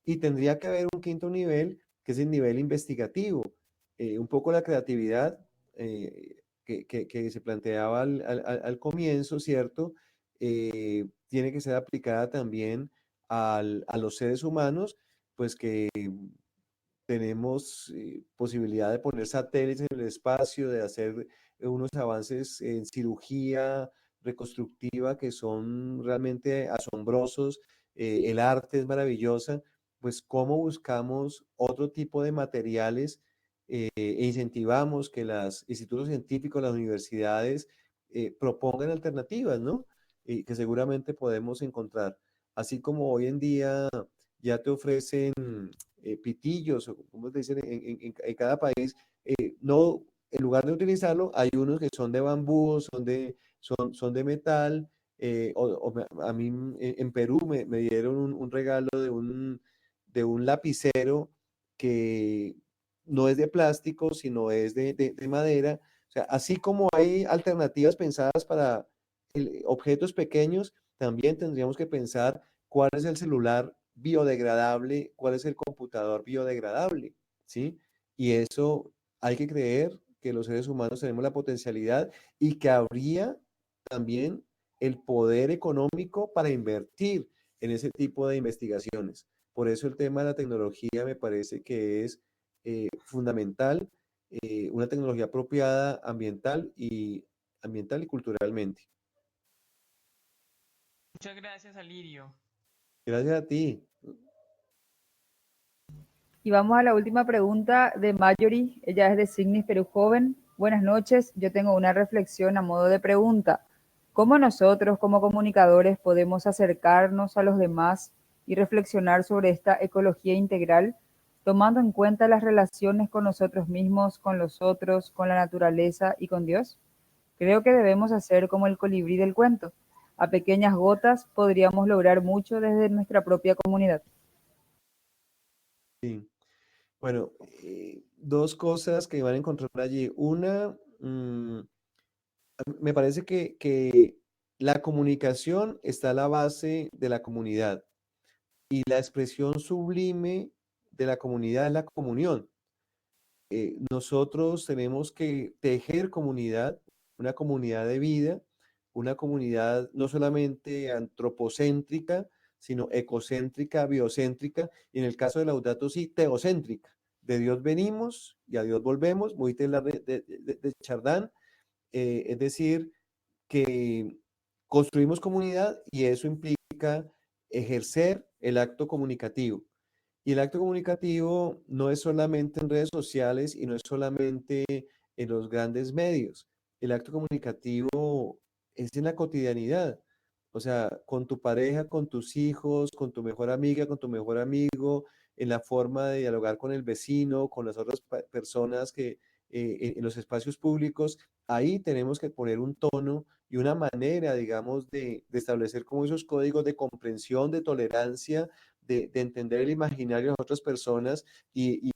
Y tendría que haber un quinto nivel, que es el nivel investigativo, un poco la creatividad que se planteaba al comienzo, ¿cierto? Tiene que ser aplicada también a los seres humanos, pues que tenemos posibilidad de poner satélites en el espacio, de hacer unos avances en cirugía reconstructiva que son realmente asombrosos, el arte es maravillosa, pues cómo buscamos otro tipo de materiales e incentivamos que los institutos científicos, las universidades propongan alternativas, ¿no? Y que seguramente podemos encontrar. Así como hoy en día ya te ofrecen pitillos, o como te dicen en cada país, no, en lugar de utilizarlo, hay unos que son de bambú, son de metal, a mí en Perú me dieron un regalo de un lapicero que no es de plástico, sino es de madera. O sea, así como hay alternativas pensadas para objetos pequeños, también tendríamos que pensar cuál es el celular biodegradable, cuál es el computador biodegradable, ¿sí? Y eso hay que creer que los seres humanos tenemos la potencialidad y que habría también el poder económico para invertir en ese tipo de investigaciones. Por eso el tema de la tecnología me parece que es fundamental, una tecnología apropiada ambiental y culturalmente. Muchas gracias, Alirio. Gracias a ti. Y vamos a la última pregunta de Marjorie. Ella es de Signis Perú Joven. Buenas noches. Yo tengo una reflexión a modo de pregunta. ¿Cómo nosotros, como comunicadores, podemos acercarnos a los demás y reflexionar sobre esta ecología integral, tomando en cuenta las relaciones con nosotros mismos, con los otros, con la naturaleza y con Dios? Creo que debemos hacer como el colibrí del cuento. A pequeñas gotas podríamos lograr mucho desde nuestra propia comunidad. Sí. Bueno, dos cosas que van a encontrar allí. Una, me parece que la comunicación está a la base de la comunidad y la expresión sublime de la comunidad es la comunión. Nosotros tenemos que tejer comunidad, una comunidad de vida, una comunidad no solamente antropocéntrica, sino ecocéntrica, biocéntrica, y en el caso de Laudato Si, teocéntrica. De Dios venimos y a Dios volvemos, muy de Chardin, es decir, que construimos comunidad y eso implica ejercer el acto comunicativo. Y el acto comunicativo no es solamente en redes sociales y no es solamente en los grandes medios. El acto comunicativo es en la cotidianidad. O sea, con tu pareja, con tus hijos, con tu mejor amiga, con tu mejor amigo, en la forma de dialogar con el vecino, con las otras personas que en los espacios públicos, ahí tenemos que poner un tono y una manera, digamos, de establecer como esos códigos de comprensión, de tolerancia, de entender el imaginario de las otras personas y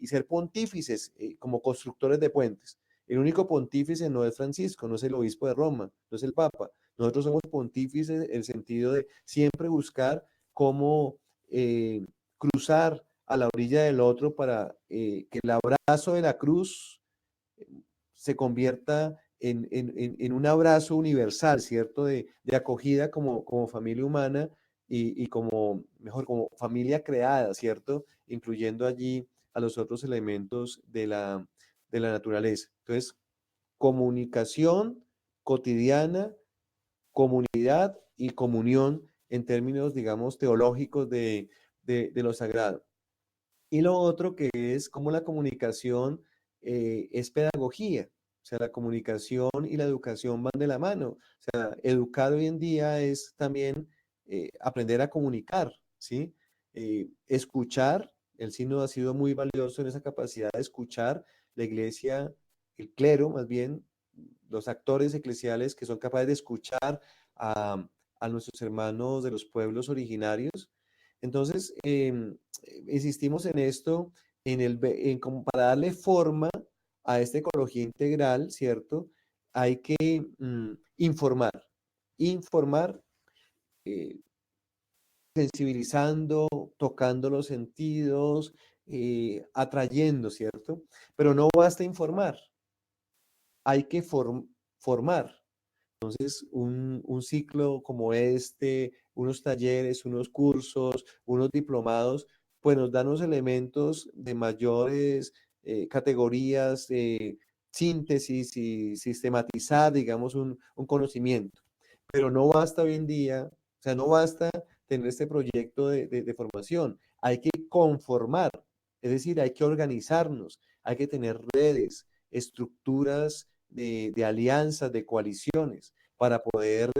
ser pontífices como constructores de puentes. El único pontífice no es Francisco, no es el obispo de Roma, no es el Papa. Nosotros somos pontífices en el sentido de siempre buscar cómo cruzar a la orilla del otro para que el abrazo de la cruz se convierta en un abrazo universal, ¿cierto? De acogida como familia humana y como, mejor, como familia creada, ¿cierto? Incluyendo allí a los otros elementos de la naturaleza. Entonces, comunicación cotidiana, comunidad y comunión en términos, digamos, teológicos de lo sagrado. Y lo otro que es cómo la comunicación es pedagogía. O sea, la comunicación y la educación van de la mano. O sea, educar hoy en día es también aprender a comunicar, ¿sí? Escuchar, el sínodo ha sido muy valioso en esa capacidad de escuchar. La iglesia, el clero más bien, los actores eclesiales que son capaces de escuchar a, a nuestros hermanos de los pueblos originarios. Entonces, insistimos en esto, como para darle forma a esta ecología integral, ¿cierto? Hay que informar, eh, sensibilizando, tocando los sentidos, atrayendo, ¿cierto? Pero no basta informar, hay que formar. Entonces, un ciclo como este, unos talleres, unos cursos, unos diplomados, pues nos dan unos elementos de mayores categorías, síntesis y sistematizar, digamos, un conocimiento. Pero no basta hoy en día, o sea, no basta tener este proyecto de formación, hay que conformar, es decir, hay que organizarnos, hay que tener redes, estructuras de alianzas, de coaliciones, para poder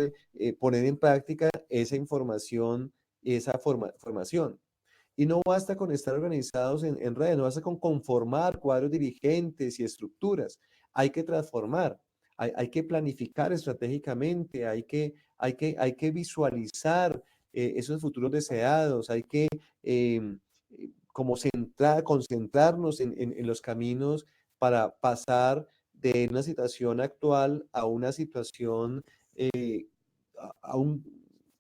poner en práctica esa información y esa formación. Y no basta con estar organizados en redes, no basta con conformar cuadros dirigentes y estructuras. Hay que transformar, hay que planificar estratégicamente, hay que visualizar esos futuros deseados, hay que como concentrarnos en los caminos para pasar de una situación actual a una situación, a un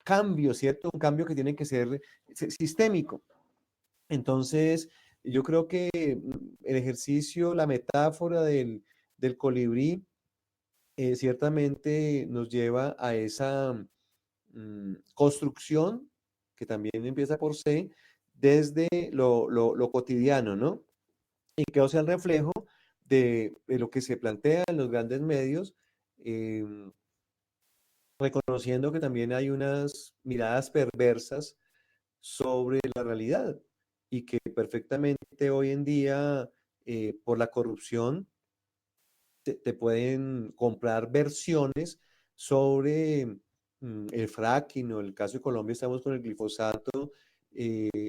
cambio, ¿cierto? Un cambio que tiene que ser sistémico. Entonces, yo creo que el ejercicio, la metáfora del colibrí, ciertamente nos lleva a esa construcción, que también empieza por C, desde lo cotidiano, ¿no? Y que sea el reflejo de lo que se plantea en los grandes medios, reconociendo que también hay unas miradas perversas sobre la realidad y que perfectamente hoy en día, por la corrupción, te pueden comprar versiones sobre el fracking o el caso de Colombia, estamos con el glifosato,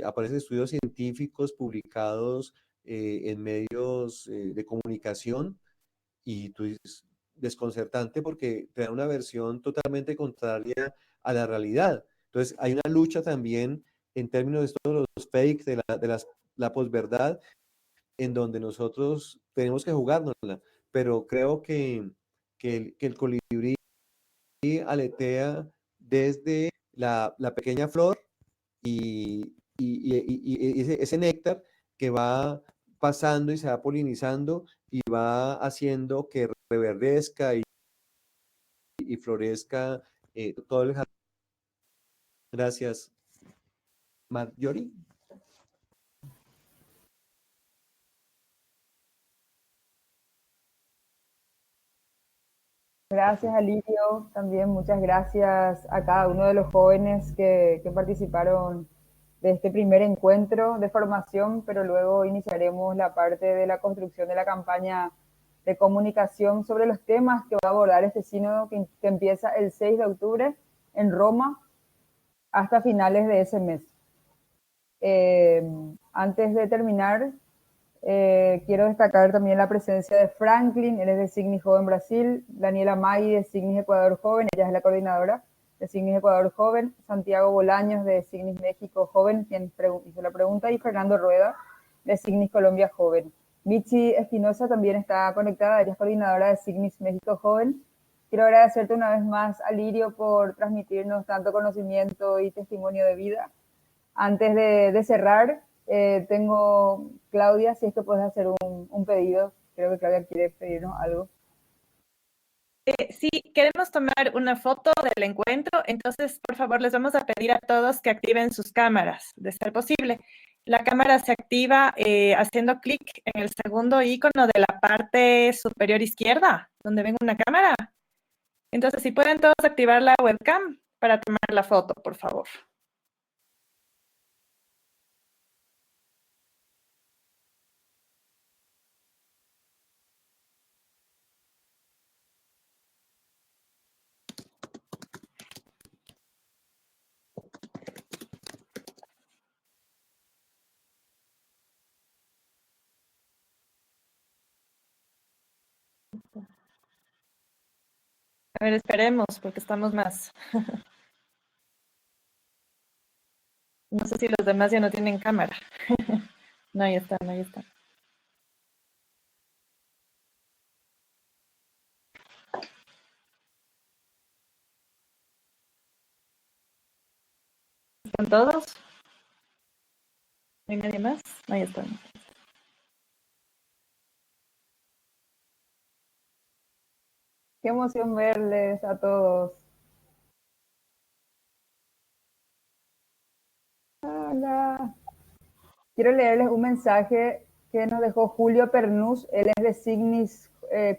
aparecen estudios científicos publicados en medios de comunicación y tú dices, desconcertante porque te da una versión totalmente contraria a la realidad. Entonces, hay una lucha también en términos de todos los fakes, la posverdad, en donde nosotros tenemos que jugárnosla, pero creo que el colibrí aletea desde la pequeña flor y ese néctar que va pasando y se va polinizando y va haciendo que reverdezca y florezca todo el jardín. Gracias, Marjorie. Gracias, Alirio. También muchas gracias a cada uno de los jóvenes que participaron de este primer encuentro de formación, pero luego iniciaremos la parte de la construcción de la campaña de comunicación sobre los temas que va a abordar este sínodo que empieza el 6 de octubre en Roma hasta finales de ese mes. Antes de terminar, quiero destacar también la presencia de Franklin, él es de Signis Joven Brasil, Daniela Magui de Signis Ecuador Joven, ella es la coordinadora de Signis Ecuador Joven, Santiago Bolaños de Signis México Joven, quien hizo la pregunta, y Fernando Rueda de Signis Colombia Joven. Michi Espinosa también está conectada, ella es coordinadora de Signis México Joven. Quiero agradecerte una vez más, Alirio, por transmitirnos tanto conocimiento y testimonio de vida. Antes de cerrar, tengo Claudia, si es que puedes hacer un pedido. Creo que Claudia quiere pedirnos algo. Sí, queremos tomar una foto del encuentro, entonces por favor les vamos a pedir a todos que activen sus cámaras, de ser posible. La cámara se activa haciendo clic en el segundo icono de la parte superior izquierda, donde ven una cámara. Entonces, si pueden todos activar la webcam para tomar la foto, por favor. A ver, esperemos, porque estamos más. No sé si los demás ya no tienen cámara. No, ya están, ahí están. ¿Están todos? ¿No hay nadie más? Ahí están. Qué emoción verles a todos. Hola. Quiero leerles un mensaje que nos dejó Julio Pernús, él es de Signis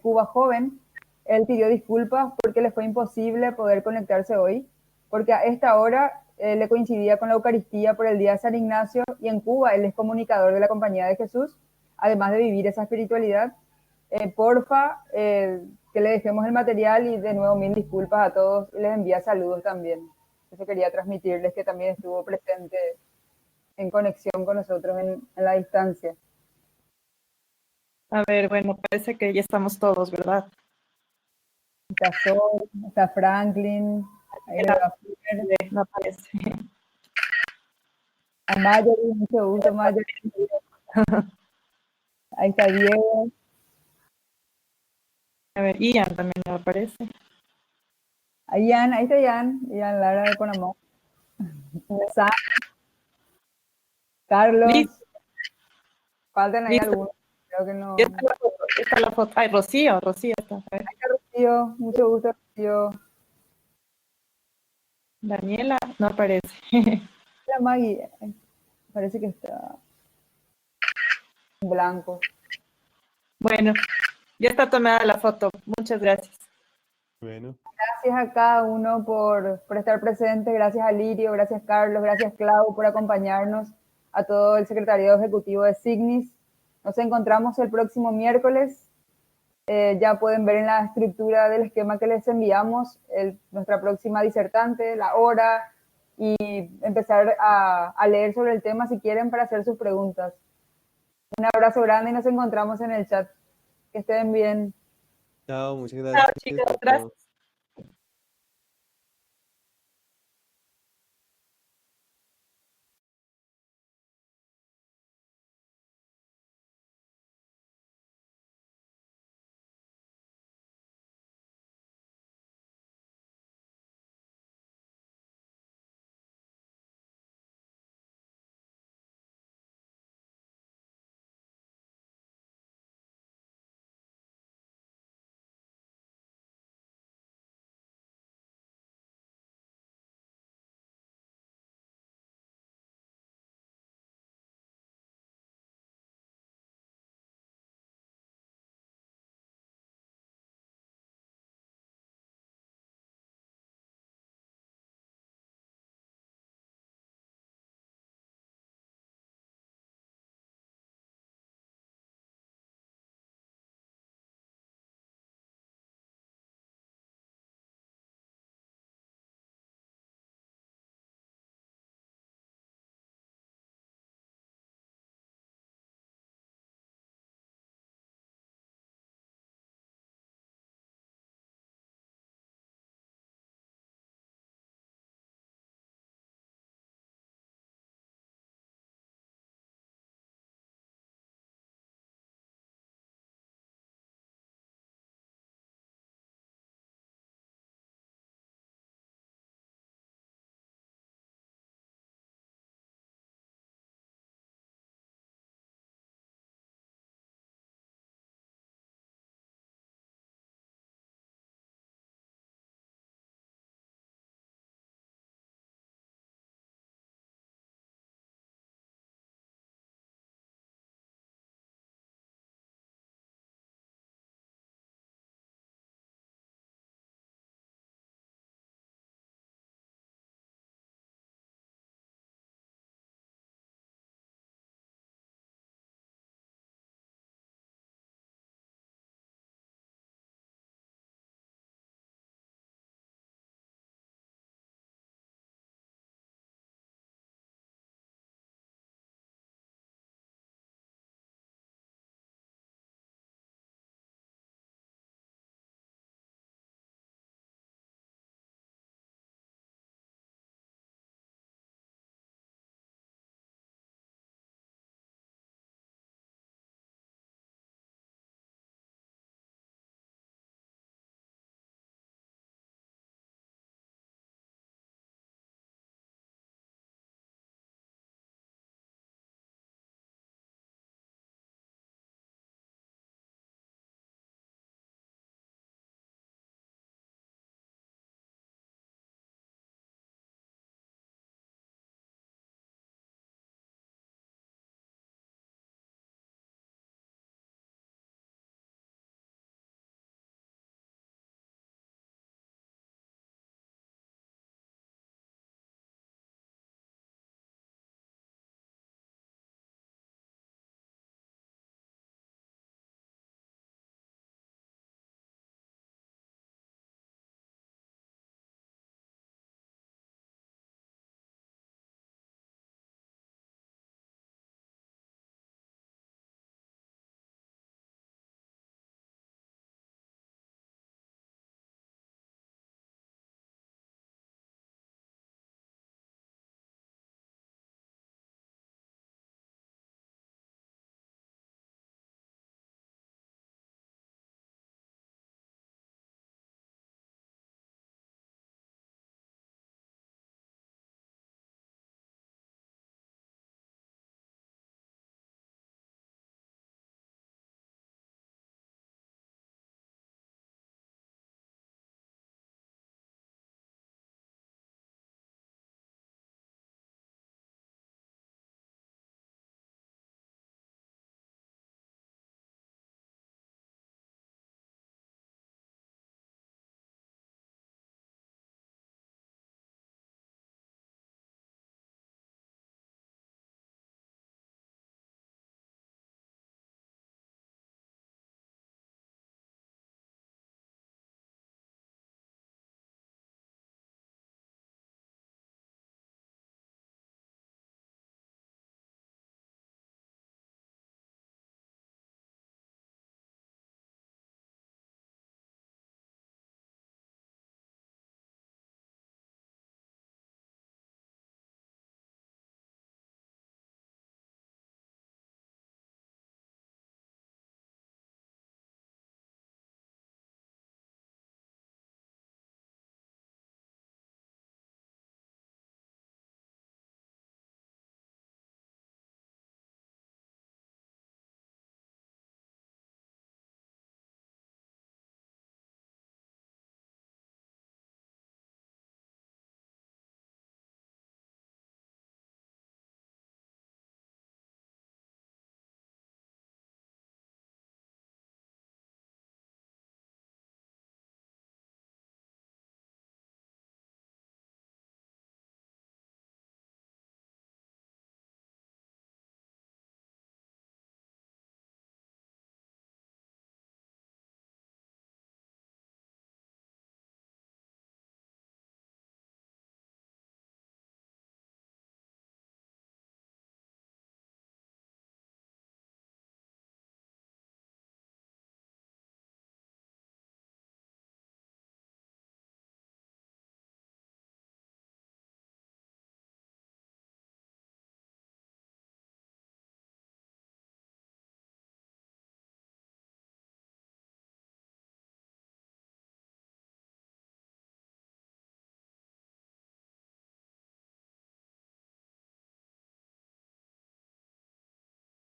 Cuba Joven. Él pidió disculpas porque le fue imposible poder conectarse hoy, porque a esta hora le coincidía con la Eucaristía por el Día de San Ignacio, y en Cuba él es comunicador de la Compañía de Jesús, además de vivir esa espiritualidad. Porfa, que le dejemos el material, y de nuevo mil disculpas a todos, y les envía saludos también. Eso quería transmitirles, que también estuvo presente en conexión con nosotros en la distancia. A ver, bueno, parece que ya estamos todos, ¿verdad? Está Sol, está Franklin, ahí No aparece. a Marjorie, mucho gusto, Marjorie. Ahí está Diego. A ver, Ian también no aparece. A Ian, ahí está Ian Lara de Panamá. Sam, Carlos. Listo. Faltan ahí Listo. algunos, creo que no. Ya está la foto. Ay, Rocío está. A ver. Ahí está Rocío, mucho gusto, Rocío. Daniela no aparece. La Maggie, parece que está en blanco. Bueno, ya está tomada la foto. Muchas gracias. Bueno. Gracias a cada uno por estar presente. Gracias a Lirio, gracias Carlos, gracias Clau por acompañarnos, a todo el secretariado ejecutivo de Signis. Nos encontramos el próximo miércoles. Ya pueden ver en la estructura del esquema que les enviamos nuestra próxima disertante, la hora, y empezar a leer sobre el tema si quieren, para hacer sus preguntas. Un abrazo grande y nos encontramos en el chat. Que estén bien. Chao, muchas gracias. Chao, chicos, gracias.